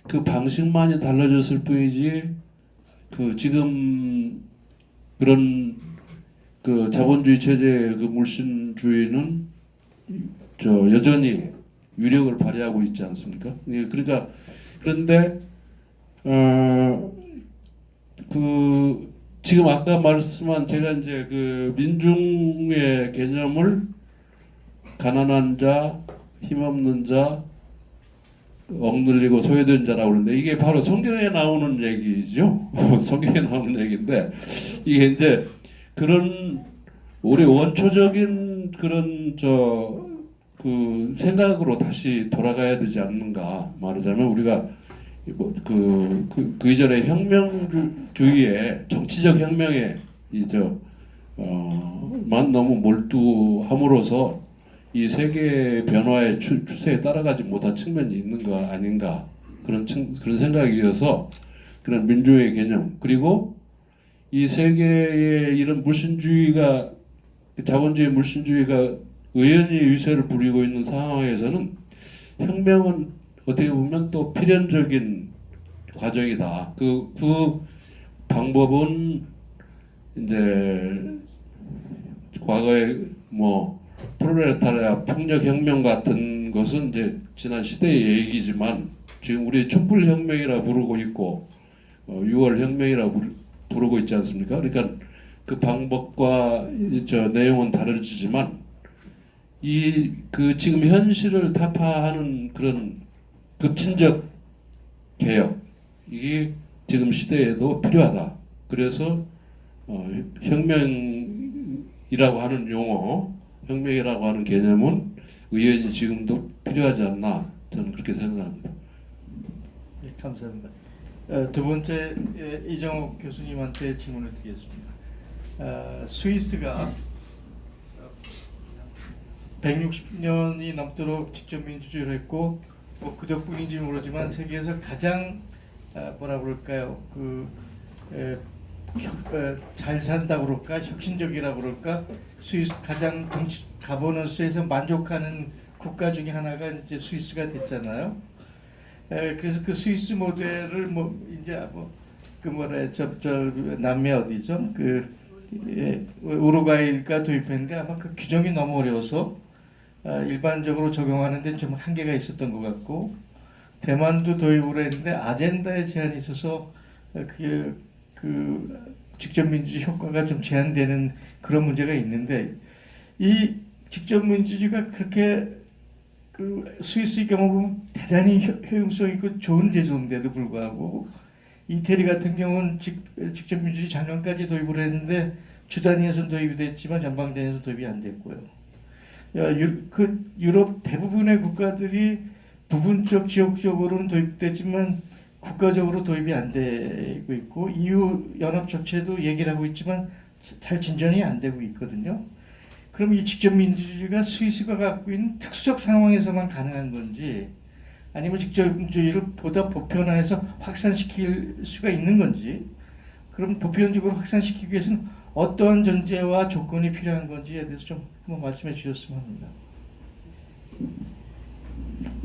그 방식만이 달라졌을 뿐이지 지금 그런 자본주의 체제의 물신주의는 여전히 위력을 발휘하고 있지 않습니까? 그러니까 그런데 지금 아까 말씀한 제가 이제 민중의 개념을 가난한 자, 힘없는 자, 억눌리고 소외된 자라고 그러는데 이게 바로 성경에 나오는 얘기죠. 성경에 나오는 얘기인데 이게 이제 그런 우리 원초적인 그런 생각으로 다시 돌아가야 되지 않는가. 말하자면 우리가 그 이전에 혁명주의에 정치적 혁명에 만 너무 몰두함으로써 이 세계의 변화의 추세에 따라가지 못한 측면이 있는 거 아닌가 그런 생각이어서 그런 민주의 개념 그리고 이 세계의 이런 물신주의가 자본주의 물신주의가 의연히 유세를 부리고 있는 상황에서는 혁명은 어떻게 보면 또 필연적인 과정이다. 그 방법은 이제 과거에 프롤레타리아 폭력혁명 같은 것은 이제 지난 시대의 얘기지만 지금 우리 촛불혁명이라 부르고 있고 6월 혁명이라 부르고 있지 않습니까? 그러니까 그 방법과 내용은 다르지만 지금 현실을 타파하는 그런 급진적 개혁 이게 지금 시대에도 필요하다. 그래서 혁명이라고 하는 용어, 혁명이라고 하는 개념은 의연히 지금도 필요하지 않나 저는 그렇게 생각합니다. 네, 감사합니다. 두 번째 이정욱 교수님한테 질문을 드리겠습니다. 스위스가 160년이 넘도록 직접 민주주의를 했고 그 덕분인지 모르지만 세계에서 가장 뭐라 그럴까요? 잘 산다고 그럴까? 혁신적이라고 그럴까? 스위스 가장 가버넌스에서 만족하는 국가 중에 하나가 이제 스위스가 됐잖아요. 그래서 그 스위스 모델을 남미 어디죠? 우루과이가 도입했는데 아마 그 규정이 너무 어려워서 일반적으로 적용하는데 좀 한계가 있었던 것 같고 대만도 도입을 했는데 아젠다에 제한이 있어서 직접 민주주의 효과가 좀 제한되는 그런 문제가 있는데 이 직접 민주주의가 그렇게 스위스의 경우 보면 대단히 효용성 있고 좋은 제도인데도 불구하고 이태리 같은 경우는 직접 민주주의 작년까지 도입을 했는데 주단위에서 도입이 됐지만 전방단위에서 도입이 안 됐고요. 유럽 대부분의 국가들이 부분적 지역적으로는 도입됐지만 국가적으로 도입이 안 되고 있고 EU 연합 자체도 얘기를 하고 있지만 잘 진전이 안 되고 있거든요. 그럼 이 직접 민주주의가 스위스가 갖고 있는 특수적 상황에서만 가능한 건지 아니면 직접 민주주의를 보다 보편화해서 확산시킬 수가 있는 건지 그럼 보편적으로 확산시키기 위해서는 어떠한 전제와 조건이 필요한 건지에 대해서 좀 한번 말씀해 주셨으면 합니다.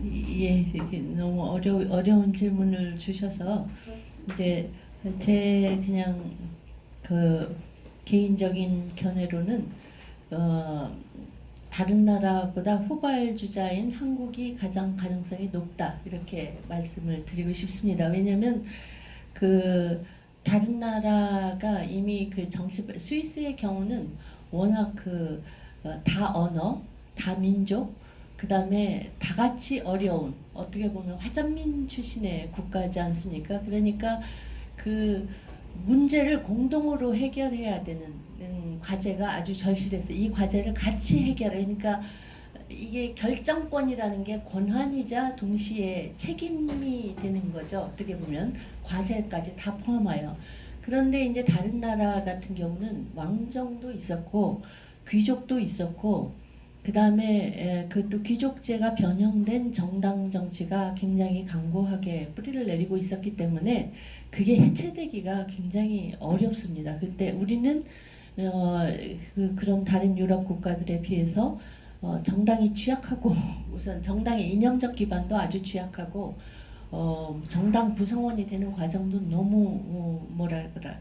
예, 이렇게 너무 어려운 질문을 주셔서 이제 제 그냥 그 개인적인 견해로는 다른 나라보다 후발주자인 한국이 가장 가능성이 높다 이렇게 말씀을 드리고 싶습니다. 왜냐하면 그 다른 나라가 이미 그 스위스의 경우는 워낙 그 다 언어, 다 민족, 그 다음에 다 같이 어려운 어떻게 보면 화전민 출신의 국가지 않습니까? 그러니까 그 문제를 공동으로 해결해야 되는 과제가 아주 절실해서 이 과제를 같이 해결해. 그러니까 이게 결정권이라는 게 권한이자 동시에 책임이 되는 거죠. 어떻게 보면 과제까지 다 포함하여. 그런데 이제 다른 나라 같은 경우는 왕정도 있었고 귀족도 있었고 그 다음에 그 또 귀족제가 변형된 정당 정치가 굉장히 강고하게 뿌리를 내리고 있었기 때문에 그게 해체되기가 굉장히 어렵습니다. 그때 우리는 그런 다른 유럽 국가들에 비해서 정당이 취약하고 우선 정당의 이념적 기반도 아주 취약하고 정당 구성원이 되는 과정도 너무 뭐랄까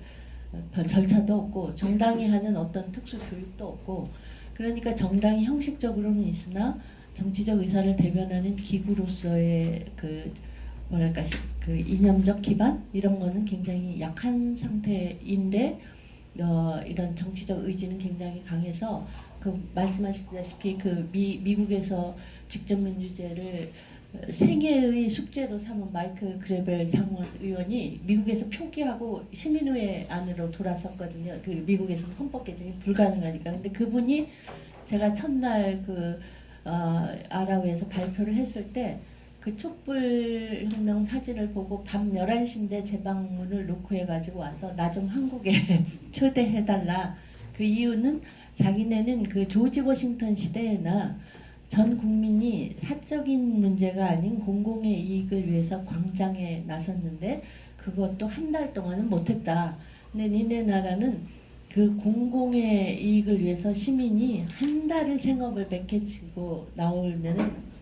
절차도 없고 정당이 하는 어떤 특수 교육도 없고 그러니까 정당이 형식적으로는 있으나 정치적 의사를 대변하는 기구로서의 그 뭐랄까 그 이념적 기반 이런 거는 굉장히 약한 상태인데 이런 정치적 의지는 굉장히 강해서 그 말씀하셨다시피 그 미국에서 직접 민주제를 생애의 숙제로 삼은 마이클 그레벨 상원 의원이 미국에서 표기하고 시민의회 안으로 돌아섰거든요. 그 미국에서는 헌법 개정이 불가능하니까. 근데 그분이 제가 첫날 그 아라우에서 발표를 했을 때 그 촛불혁명 사진을 보고 밤 11시인데 제 방문을 놓고 해가지고 와서 나 좀 한국에 초대해달라. 그 이유는 자기네는 그 조지 워싱턴 시대에나 전 국민이 사적인 문제가 아닌 공공의 이익을 위해서 광장에 나섰는데 그것도 한 달 동안은 못했다. 근데 니네 나라는 그 공공의 이익을 위해서 시민이 한 달을 생업을 베껴치고 나오면은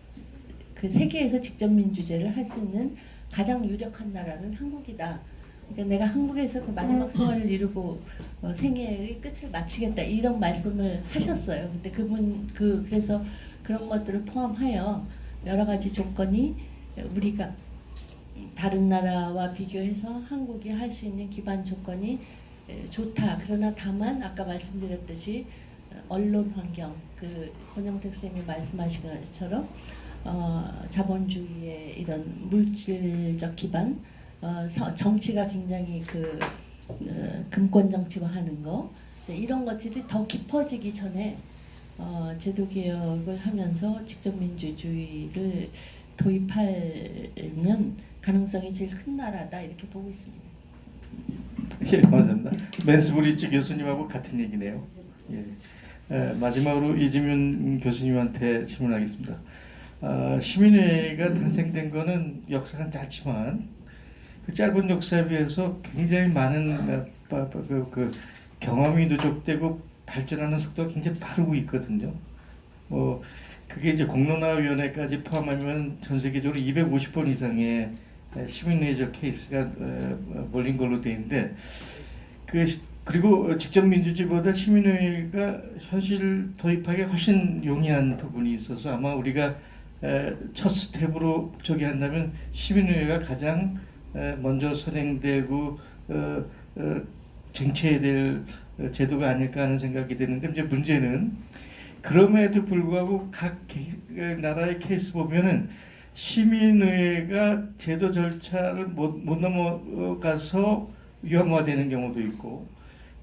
그 세계에서 직접 민주제를 할 수 있는 가장 유력한 나라는 한국이다. 그러니까 내가 한국에서 그 마지막 소원을 이루고 생애의 끝을 마치겠다 이런 말씀을 하셨어요. 근데 그래서 그런 것들을 포함하여 여러 가지 조건이 우리가 다른 나라와 비교해서 한국이 할 수 있는 기반 조건이 좋다. 그러나 다만 아까 말씀드렸듯이 언론 환경, 그 권영택 쌤이 말씀하신 것처럼 자본주의의 이런 물질적 기반, 정치가 굉장히 그 금권 정치화하는 거 이런 것들이 더 깊어지기 전에 제도 개혁을 하면서 직접 민주주의를 도입하면 가능성이 제일 큰 나라다 이렇게 보고 있습니다. 예, 감사합니다. 맨스브리지 교수님하고 같은 얘기네요. 예. 마지막으로 이지문 교수님한테 질문하겠습니다. 시민회가 탄생된 거는 역사가 짧지만 그 짧은 역사에 비해서 굉장히 많은 그 경험이 누적되고 발전하는 속도가 굉장히 빠르고 있거든요. 그게 이제 공론화위원회까지 포함하면 전 세계적으로 250번 이상의 시민회적 케이스가 몰린 걸로 되어 있는데 그리고 직접 민주주의보다 시민회가 현실 도입하기 훨씬 용이한 부분이 있어서 아마 우리가 첫 스텝으로 저기 한다면 시민회가 가장 먼저 선행되고 쟁취해야 될 제도가 아닐까 하는 생각이 드는데 이제 문제는 그럼에도 불구하고 각 나라의 케이스 보면은 시민의회가 제도 절차를 못 넘어가서 위험화되는 경우도 있고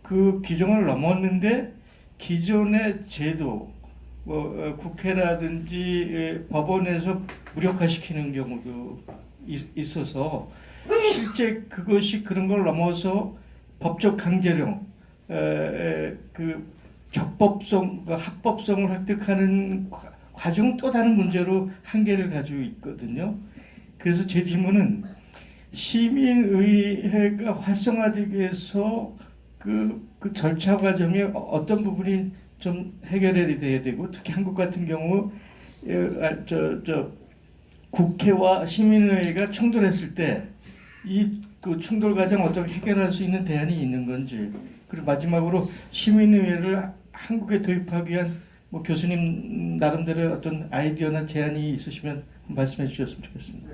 그 규정을 넘었는데 기존의 제도 국회라든지 법원에서 무력화시키는 경우도 있어서 실제 그것이 그런 걸 넘어서 법적 강제령, 그 적법성, 그 합법성을 획득하는 과정 또 다른 문제로 한계를 가지고 있거든요. 그래서 제 질문은 시민의회가 활성화되기 위해서 그 절차 과정에 어떤 부분이 좀 해결이 돼야 되고, 특히 한국 같은 경우 국회와 시민의회가 충돌했을 때 이 그 충돌 과정 어떻게 해결할 수 있는 대안이 있는 건지, 그리고 마지막으로 시민의회를 한국에 도입하기 위한 뭐 교수님 나름대로의 어떤 아이디어나 제안이 있으시면 말씀해 주셨으면 좋겠습니다.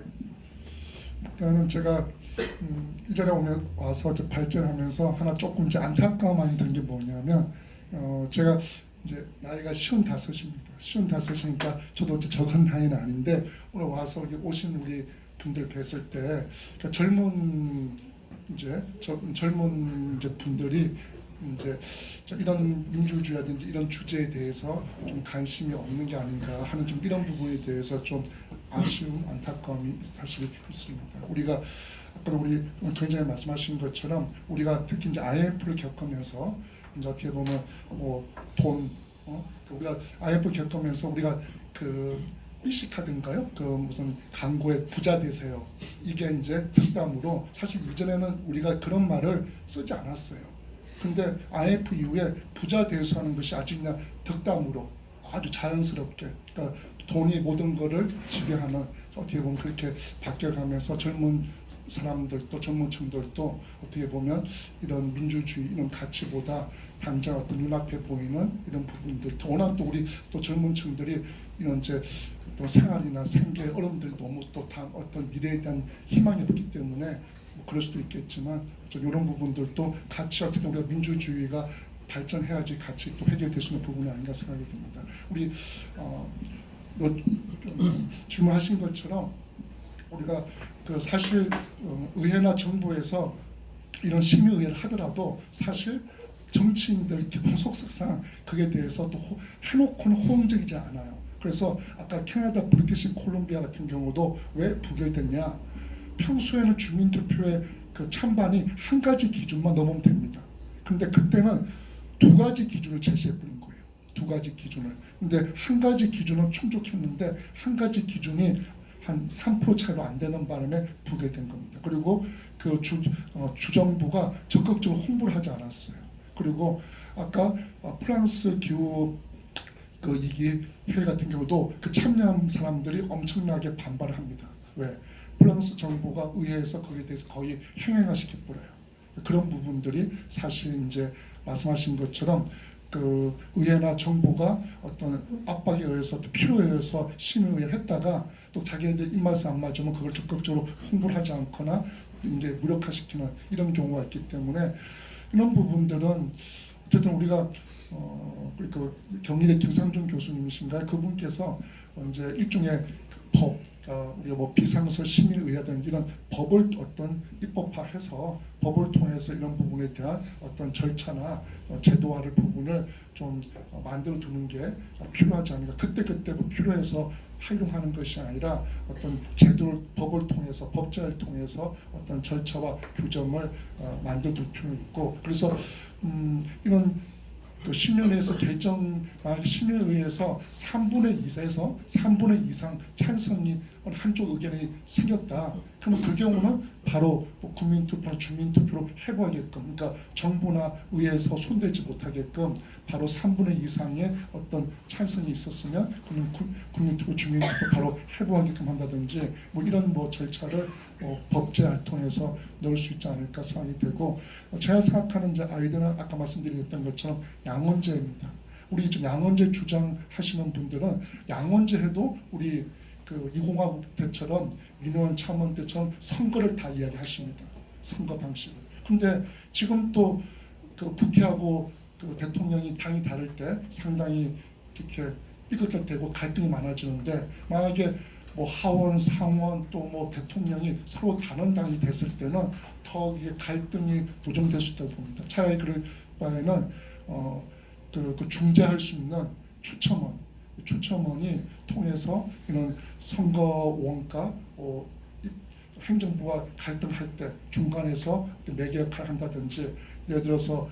일단은 제가 이전에 와서 이제 발전하면서 하나 조금 이제 안타까움이 든 게 뭐냐면, 제가 이제 나이가 55입니다. 55이니까 저도 이제 적은 나이는 아닌데, 오늘 와서 여기 오신 우리 분들 뵀을 때, 그러니까 젊은 분들이 이제 이런 민주주의라든지 이런 주제에 대해서 좀 관심이 없는 게 아닌가 하는 좀 이런 부분에 대해서 좀 아쉬움, 안타까움이 사실 있습니다. 우리가 아까 우리 동행자님 말씀하신 것처럼 우리가 특히 이제 IMF를 겪으면서 이제 어떻게 보면 뭐 돈, 우리가 IMF 겪으면서 우리가 그 일시카드인가요? 그 무슨 광고에 부자 되세요. 이게 이제 덕담으로, 사실 이전에는 우리가 그런 말을 쓰지 않았어요. 근데 IMF 이후에 부자 되서 하는 것이 아주 그냥 덕담으로 아주 자연스럽게, 그러니까 돈이 모든 것을 지배하는, 어떻게 보면 그렇게 바뀌어가면서 젊은 사람들도 젊은 층들도 어떻게 보면 이런 민주주의 이런 가치보다 당장 어떤 눈앞에 보이는 이런 부분들, 워낙 또 우리 또 젊은 층들이 이런 이제 또 생활이나 생계의 어려움들이 너무 또 어떤 미래에 대한 희망이 없기 때문에 뭐 그럴 수도 있겠지만 좀 이런 부분들도 같이 어떻게 우리가 민주주의가 발전해야지 같이 또 해결될 수 있는 부분이 아닌가 생각이 듭니다. 우리 질문하신 것처럼 우리가 그 사실 의회나 정부에서 이런 심의의회를 하더라도 사실 정치인들 기본 속성상 그에 대해서 또 해놓고는 호응적이지 않아요. 그래서 아까 캐나다 브리티시 콜롬비아 같은 경우도 왜 부결됐냐? 평소에는 주민투표의 그 찬반이 한 가지 기준만 넘으면 됩니다. 근데 그때는 두 가지 기준을 제시해 버린 거예요. 두 가지 기준을. 근데 한 가지 기준은 충족했는데 한 가지 기준이 한 3% 차이로 안 되는 바람에 부결된 겁니다. 그리고 그 주정부가 적극적으로 홍보를 하지 않았어요. 그리고 아까 프랑스 기후 그 이기 회의 같은 경우도 그 참여한 사람들이 엄청나게 반발을 합니다. 왜? 프랑스 정부가 의회에서 거기에 대해서 거의 행행화시켜 버려요. 그런 부분들이 사실 이제 말씀하신 것처럼 그 의회나 정부가 어떤 압박에 의해서 또 필요에 의해서 심의를 했다가 또 자기네들 입맛에 안 맞으면 그걸 적극적으로 홍보를 하지 않거나 이제 무력화시키는 이런 경우가 있기 때문에 이런 부분들은 어쨌든 우리가 그 경희대 김상준 교수님이신가요? 그분께서 이제 일종의 법, 우리가 뭐 비상설 시민의회라든지 이런 법을 어떤 입법화해서 법을 통해서 이런 부분에 대한 어떤 절차나 제도화를 부분을 좀 만들어 두는 게 필요하지 않을까. 그때 뭐 필요해서 활용하는 것이 아니라 어떤 제도를 법을 통해서 법제를 통해서 어떤 절차와 규정을 만들어 둘 필요는 있고, 그래서 이런 그 심의위에서 심의위에서 3분의 2에서 3분의 2 이상 찬성이 한쪽 의견이 생겼다. 그러면 그 경우는 바로 뭐 국민투표나 주민투표로 해부하게끔, 그러니까 정부나 의회에서 손대지 못하게끔 바로 3분의 2 이상의 어떤 찬성이 있었으면 그러면 국민투표, 주민투표 바로 해부하게끔 한다든지 뭐 이런 뭐 절차를 법제를 통해서 넣을 수 있지 않을까 생각이 되고, 제가 생각하는 이제 아이디어는 아까 말씀드렸던 것처럼 양원제입니다. 우리 지금 양원제 주장하시는 분들은 양원제 해도 우리 그 2공화국 때처럼 민원 참원 때처럼 선거를 다 이야기하십니다. 선거 방식을. 근데 지금 또 그 국회하고 그 대통령이 당이 다를 때 상당히 이렇게 삐끗되고 갈등이 많아지는데, 만약에 뭐 하원, 상원 또 뭐 대통령이 서로 다른 당이 됐을 때는 더 이게 갈등이 조정될 수 있다고 봅니다. 차라리 그럴 바에는 그 중재할 수 있는 추첨원이 통해서 이런 선거 원가 행정부와 갈등할 때 중간에서 매개 역할을 한다든지, 예를 들어서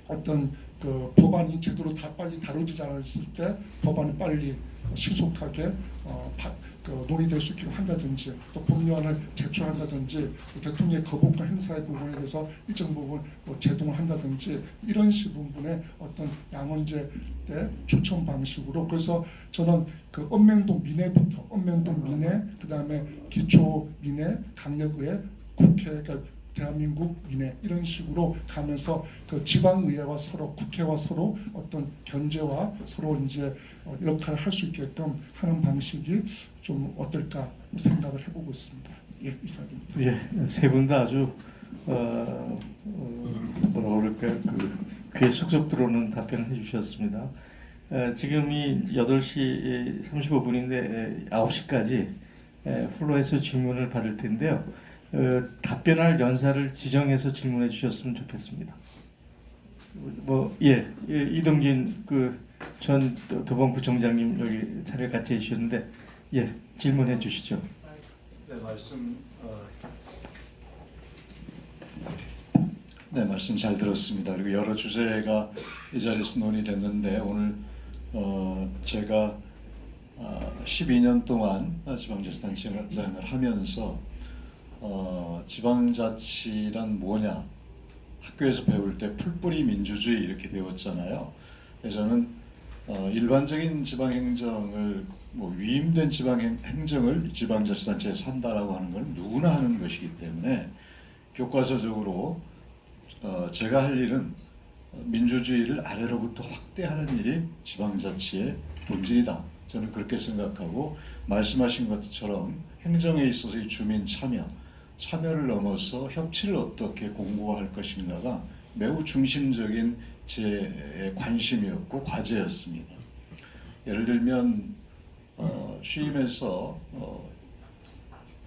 어떤 그 법안이 제대로 다 빨리 다루지 않았을 때 법안이 빨리 신속하게 논의될 수 있게 한다든지, 또 법률안을 제출한다든지, 대통령의 거부권 행사의 부분에 대해서 일정 부분 제동을 한다든지, 이런 식 부분의 어떤 양원제 때 추천 방식으로. 그래서 저는 그 읍면동 민회부터, 읍면동 민회, 그 다음에 기초 민회, 강력의회, 국회, 그러니까 대한민국 민회, 이런 식으로 가면서 그 지방의회와 서로, 국회와 서로 어떤 견제와 서로 이제 역할을 할 수 있게끔 하는 방식이 좀 어떨까 생각을 해보고 있습니다. 예, 이상입니다. 예, 세 분 다 아주 뭐라 그럴까요? 그 귀에 쏙쏙 들어오는 답변을 해주셨습니다. 지금이 8시 35분인데 9시까지 플로에서 질문을 받을 텐데요. 답변할 연사를 지정해서 질문해 주셨으면 좋겠습니다. 이동진 전 도봉구청장님 여기 자리를 같이 해주셨는데, 질문해 주시죠. 네, 말씀 잘 들었습니다. 그리고 여러 주제가 이 자리에서 논의됐는데, 오늘 제가 12년 동안 지방자치단체장을 하면서 지방자치란 뭐냐, 학교에서 배울 때 풀뿌리 민주주의 이렇게 배웠잖아요. 그래서 저는 일반적인 지방행정을 위임된 지방행정을 지방자치단체에서 한다라고 하는 건 누구나 하는 것이기 때문에 교과서적으로 제가 할 일은 민주주의를 아래로부터 확대하는 일이 지방자치의 본질이다. 저는 그렇게 생각하고, 말씀하신 것처럼 행정에 있어서의 주민 참여를 넘어서 협치를 어떻게 공고화할 것인가가 매우 중심적인 제 관심이었고 과제였습니다. 예를 들면 취임해서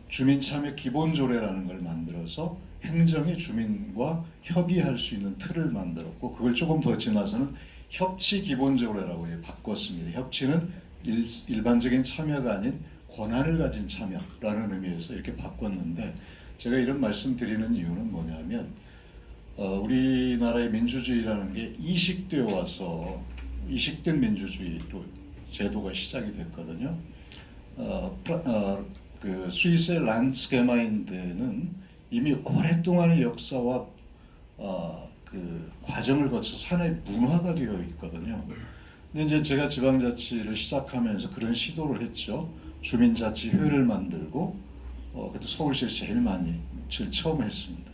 주민 참여 기본조례라는 걸 만들어서 행정이 주민과 협의할 수 있는 틀을 만들었고, 그걸 조금 더 지나서는 협치 기본조례라고 바꿨습니다. 협치는 일반적인 참여가 아닌 권한을 가진 참여라는 의미에서 이렇게 바꿨는데, 제가 이런 말씀드리는 이유는 뭐냐면, 우리나라의 민주주의라는 게 이식되어 와서 이식된 민주주의로 제도가 시작이 됐거든요. 그 스위스의 란ds게마인드는 이미 오랫동안의 역사와 그 과정을 거쳐서 하나의 문화가 되어 있거든요. 근데 이제 제가 지방자치를 시작하면서 그런 시도를 했죠. 주민자치회를 만들고, 그래도 서울시에서 제일 처음 했습니다.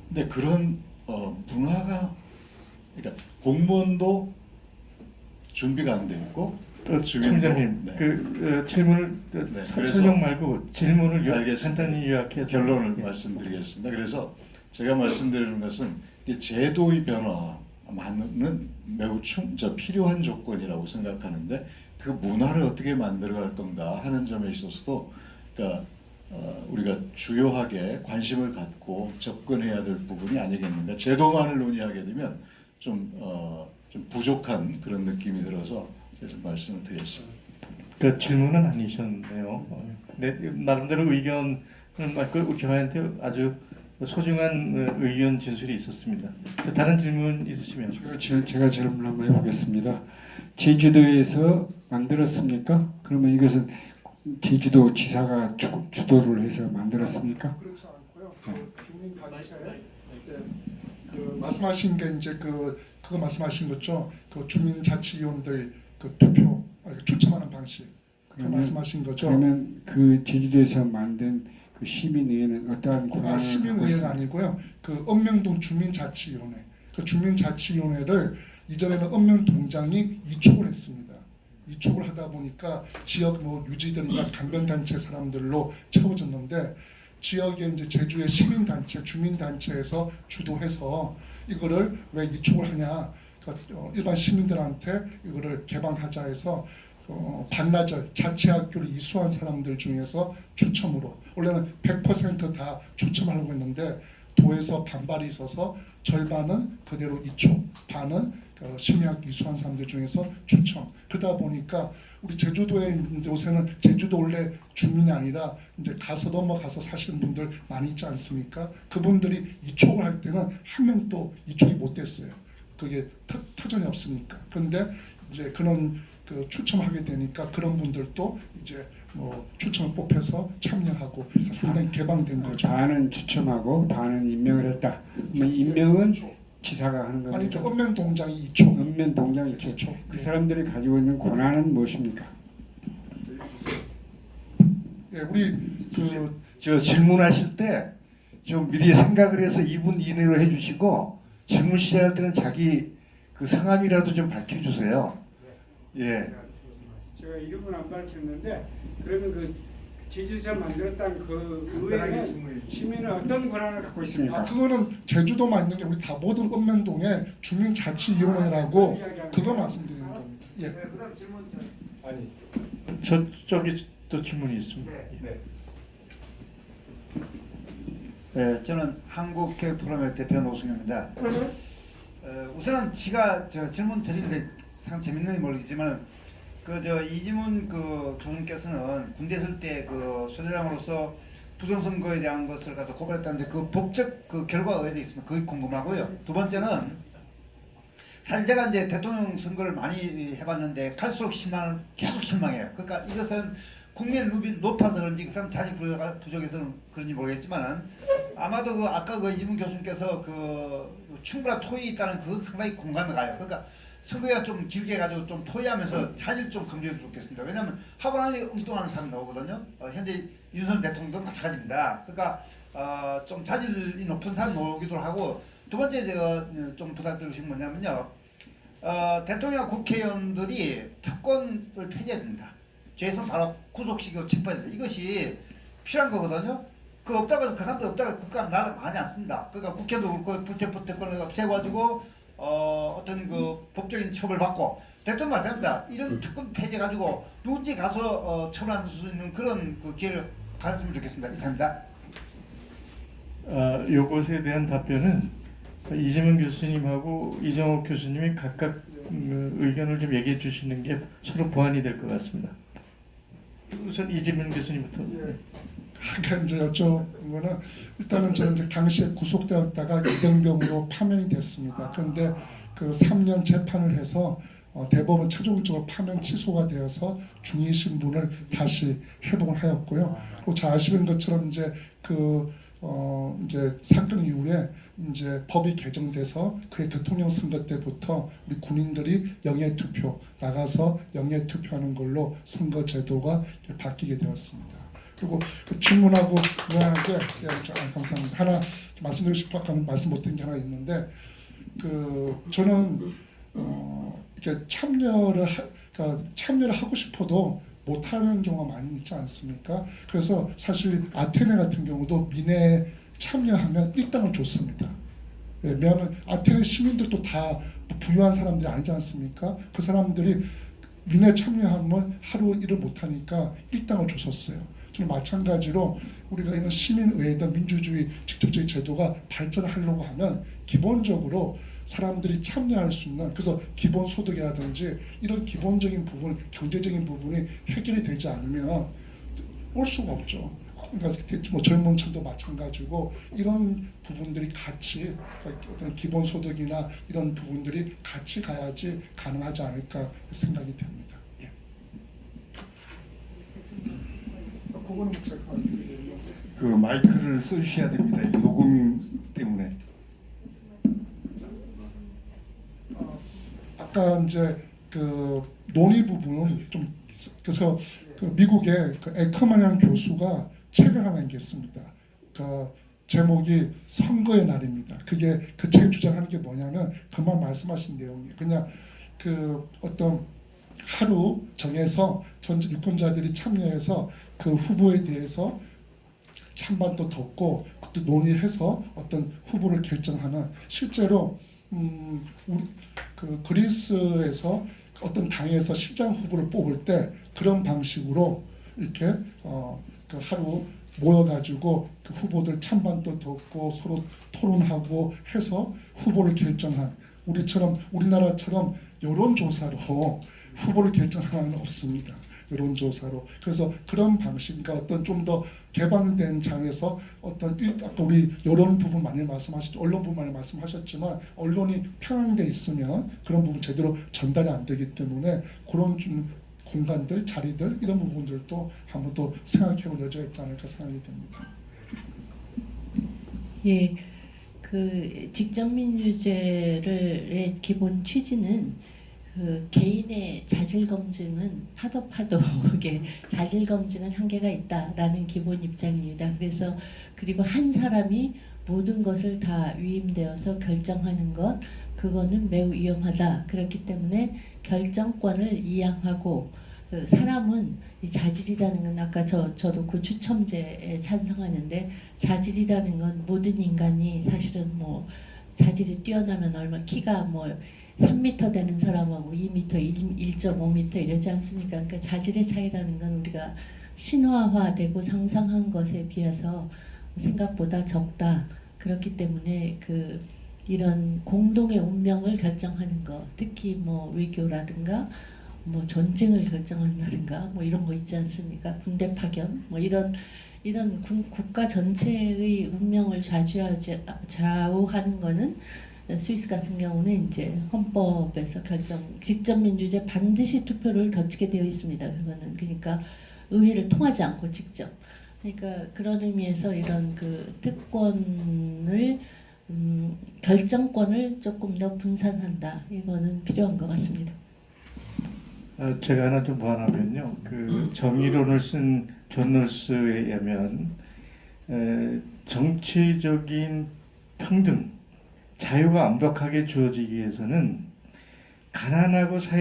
근데 그런 문화가, 그러니까 공무원도 준비가 안 돼 있고, 총장님, 네. 질문을 그래서 설명 말고 질문을 알겠습니다. 간단히 요약해서 결론을 말씀드리겠습니다. 그래서 제가 말씀드리는 것은 이 제도의 변화는 매우 필요한 조건이라고 생각하는데, 그 문화를 어떻게 만들어갈 건가 하는 점에 있어서도, 그러니까 우리가 주요하게 관심을 갖고 접근해야 될 부분이 아니겠는가. 제도만을 논의하게 되면 좀 부족한 그런 느낌이 들어서 제가 좀 말씀을 드렸습니다. 그 질문은 아니셨네요. 네, 나름대로 의견을 말고 우리 저한테 아주 소중한 의견 진술이 있었습니다. 다른 질문 있으시면. 제가 질문 한번 해보겠습니다. 제주도에서 만들었습니까? 그러면 이것은 제주도 지사가 주도를 해서 만들었습니까? 그렇지 않고요. 주민단체, 그 말씀하신 게 이제 그거 말씀하신 거죠. 그 주민자치위원들 그 투표 추첨하는 방식. 그 말씀하신 거죠. 그러면 그 제주도에서 만든 그 시민의회는 어떠한 권한을 시민의회가 아니고요. 그 읍면동 주민자치위원회. 그 주민자치위원회를 이전에는 읍면동장이 이촉을 했습니다. 이촉을 하다 보니까 지역 유지들이나 강변단체 사람들로 채워졌는데, 지역에 이제 제주의 시민단체, 주민단체에서 주도해서 이거를 왜 이촉을 하냐, 일반 시민들한테 이거를 개방하자 해서 반나절 자치학교를 이수한 사람들 중에서 추첨으로, 원래는 100% 다 추첨하려고 했는데 도에서 반발이 있어서 절반은 그대로 이촉, 반은 심의학 이수한 사람들 중에서 추첨. 그러다 보니까 우리 제주도에 이제 요새는 제주도 원래 주민이 아니라 이제 가서 넘어가서 사시는 분들 많이 있지 않습니까? 그분들이 이촉을 할 때는 한 명도 이촉이 못 됐어요. 그게 터전이 없으니까. 그런데 이제 그런 추첨하게 되니까 그런 분들도 이제 뭐 추첨을 뽑혀서 참여하고 상당히 개방된 거죠. 반은 추첨하고 반은 임명을 했다. 그러면 임명은 지사가 하는 겁니까? 아니죠. 읍면 동장이 이촉. 읍면 동장 이쪽. 이촉. 그 사람들이 가지고 있는 권한은 무엇입니까? 예, 우리 저 질문하실 때 좀 미리 생각을 해서 2분 이내로 해주시고 질문 시작할 때는 자기 그 성함이라도 좀 밝혀주세요. 예. 제가 이름은 안 밝혔는데 그러면 그 제주에서 만들었던 그 의회는 시민은 어떤 권한을 갖고 있습니까? 그거는 제주도만 있는 게 우리 다 모든 읍면동에 주민자치위원회라고 그거 말씀드리는 겁니다. 예. 저쪽에 또 질문이 있습니다. 네, 저는 한국교육포럼의 대표 노승현입니다. 우선은 제가 질문 드리는데 상 재밌는지 모르겠지만 이지문 교수님께서는 군대 있을 때 소대장으로서 부정선거에 대한 것을 갖다 고발했다는데 그 법적 결과가 어디에 있으면 그게 궁금하고요. 두 번째는 사실 제가 이제 대통령 선거를 많이 해봤는데 갈수록 계속 실망해요. 그러니까 이것은 국민의 룰이 높아서 그런지 그 사람 자질 부족해서 그런지 모르겠지만은 아마도 아까 이지문 교수님께서 충분한 토의가 있다는 그건 상당히 공감이 가요. 그러니까 선거가 좀 길게 해가지고 좀 토의하면서 자질 좀 검증했으면 좋겠습니다. 왜냐하면 하고 나니 엉뚱한 사람이 나오거든요. 현재 윤석열 대통령도 마찬가지입니다. 그러니까 좀 자질이 높은 사람이 나오기도 하고 두 번째 제가 좀 부탁드리고 싶은 건 뭐냐면요. 대통령 국회의원들이 특권을 폐지해야 됩니다. 죄에서 바로 구속시키고 체포해야 됩니다. 이것이 필요한 거거든요. 그 없다고 해서 그 사람들 없다고 해서 국가는 나를 많이 안 씁니다. 그러니까 국회도 그렇고 불체포특권을 없애가지고 어떤 법적인 처벌 받고 대통령 마찬가지입니다. 이런 특권 폐지해가지고 누군지 가서 처벌할 수 있는 그런 기회를 가졌으면 좋겠습니다. 이상입니다. 요것에 대한 답변은 이재명 교수님하고 이정옥 교수님이 각각 의견을 좀 얘기해 주시는 게 서로 보완이 될 것 같습니다. 우선 이재명 교수님부터. 아까 이제 여쭤본 거는 일단은 저는 이제 당시에 구속되었다가 이병병으로 파면이 됐습니다. 그런데 그 3년 재판을 해서 대법원 최종적으로 파면 취소가 되어서 중위 신분을 다시 회복을 하였고요. 그리고 잘 아시는 것처럼 이제 이제 사건 이후에 이제 법이 개정돼서 그의 대통령 선거 때부터 우리 군인들이 영예 투표 나가서 영예 투표하는 걸로 선거 제도가 바뀌게 되었습니다. 그리고 질문하고 무관하게 감사합니다. 하나 말씀드리고 싶어 말씀 못한 게 하나 있는데 저는 이렇게 참여를 하고 싶어도 못하는 경우가 많이 있지 않습니까? 그래서 사실 아테네 같은 경우도 민회에 참여하면 일당을 줬습니다. 왜냐하면 아테네 시민들도 다 부유한 사람들이 아니지 않습니까? 그 사람들이 민회에 참여하면 하루 일을 못하니까 일당을 줬었어요. 저는 마찬가지로 우리가 이런 시민의회든 민주주의 직접적인 제도가 발전하려고 하면 기본적으로 사람들이 참여할 수 있는 그래서 기본소득이라든지 이런 기본적인 부분, 경제적인 부분이 해결이 되지 않으면 올 수가 없죠. 그러니까 뭐 젊은 층도 마찬가지고 이런 부분들이 같이 어떤 기본소득이나 이런 부분들이 같이 가야지 가능하지 않을까 생각이 됩니다. 예. 그거는 제가 말씀드리는 그 마이크를 써주셔야 됩니다. 이 녹음 때문에. 아까 이제 논의 부분은 좀 그래서 미국의 에커만이라는 교수가 책을 하나 읽겠습니다. 제목이 선거의 날입니다. 그게 그 책이 주장하는 게 뭐냐면 그만 말씀하신 내용이에요. 그냥 어떤 하루 정해서 전 유권자들이 참여해서 그 후보에 대해서 찬반도 덮고 또 논의해서 어떤 후보를 결정하는 실제로 우리 그리스에서 어떤 당에서 시장 후보를 뽑을 때 그런 방식으로 이렇게 하루 모여가지고 그 후보들 찬반도 듣고 서로 토론하고 해서 후보를 결정한 우리나라처럼 여론조사로 후보를 결정하는 건 없습니다. 여론조사로. 그래서 그런 방식, 그러니까 어떤 좀 더 개방된 장에서 아까 우리 여론 부분 많이 말씀하셨죠. 언론 부분 많이 말씀하셨지만 언론이 편향돼 있으면 그런 부분 제대로 전달이 안 되기 때문에 그런 좀 공간들, 자리들 이런 부분들도 한번 또 생각해볼 여지가 있지 않을까 생각이 됩니다. 예, 그 직접민주제의 기본 취지는 그 개인의 자질 검증은 파도파도하게 자질 검증은 한계가 있다라는 기본 입장입니다. 그래서 그리고 한 사람이 모든 것을 다 위임되어서 결정하는 것 그거는 매우 위험하다. 그렇기 때문에 결정권을 이양하고 그 사람은 이 자질이라는 건 아까 저도 그 추첨제에 찬성하는데 자질이라는 건 모든 인간이 사실은 뭐 자질이 뛰어나면 얼마 키가 뭐 3m 되는 사람하고 2m, 1.5m 이러지 않습니까? 그러니까 자질의 차이라는 건 우리가 신화화되고 상상한 것에 비해서 생각보다 적다. 그렇기 때문에 그 이런 공동의 운명을 결정하는 것, 특히 뭐 외교라든가 뭐 전쟁을 결정한다든가 뭐 이런 거 있지 않습니까? 군대 파견 뭐 이런 국가 전체의 운명을 좌우하는 거는 스위스 같은 경우는 이제 헌법에서 직접 민주제 반드시 투표를 거치게 되어 있습니다. 그거는 그러니까 의회를 통하지 않고 직접. 그러니까 그런 의미에서 이런 그 특권을 결정권을 조금 더 분산한다. 이거는 필요한 것 같습니다. 제가 하나 좀 더 하면요. 그 정의론을 쓴 존 롤스에 의하면 정치적인 평등, 자유가 완벽하게 주어지기 위해서는 가난하고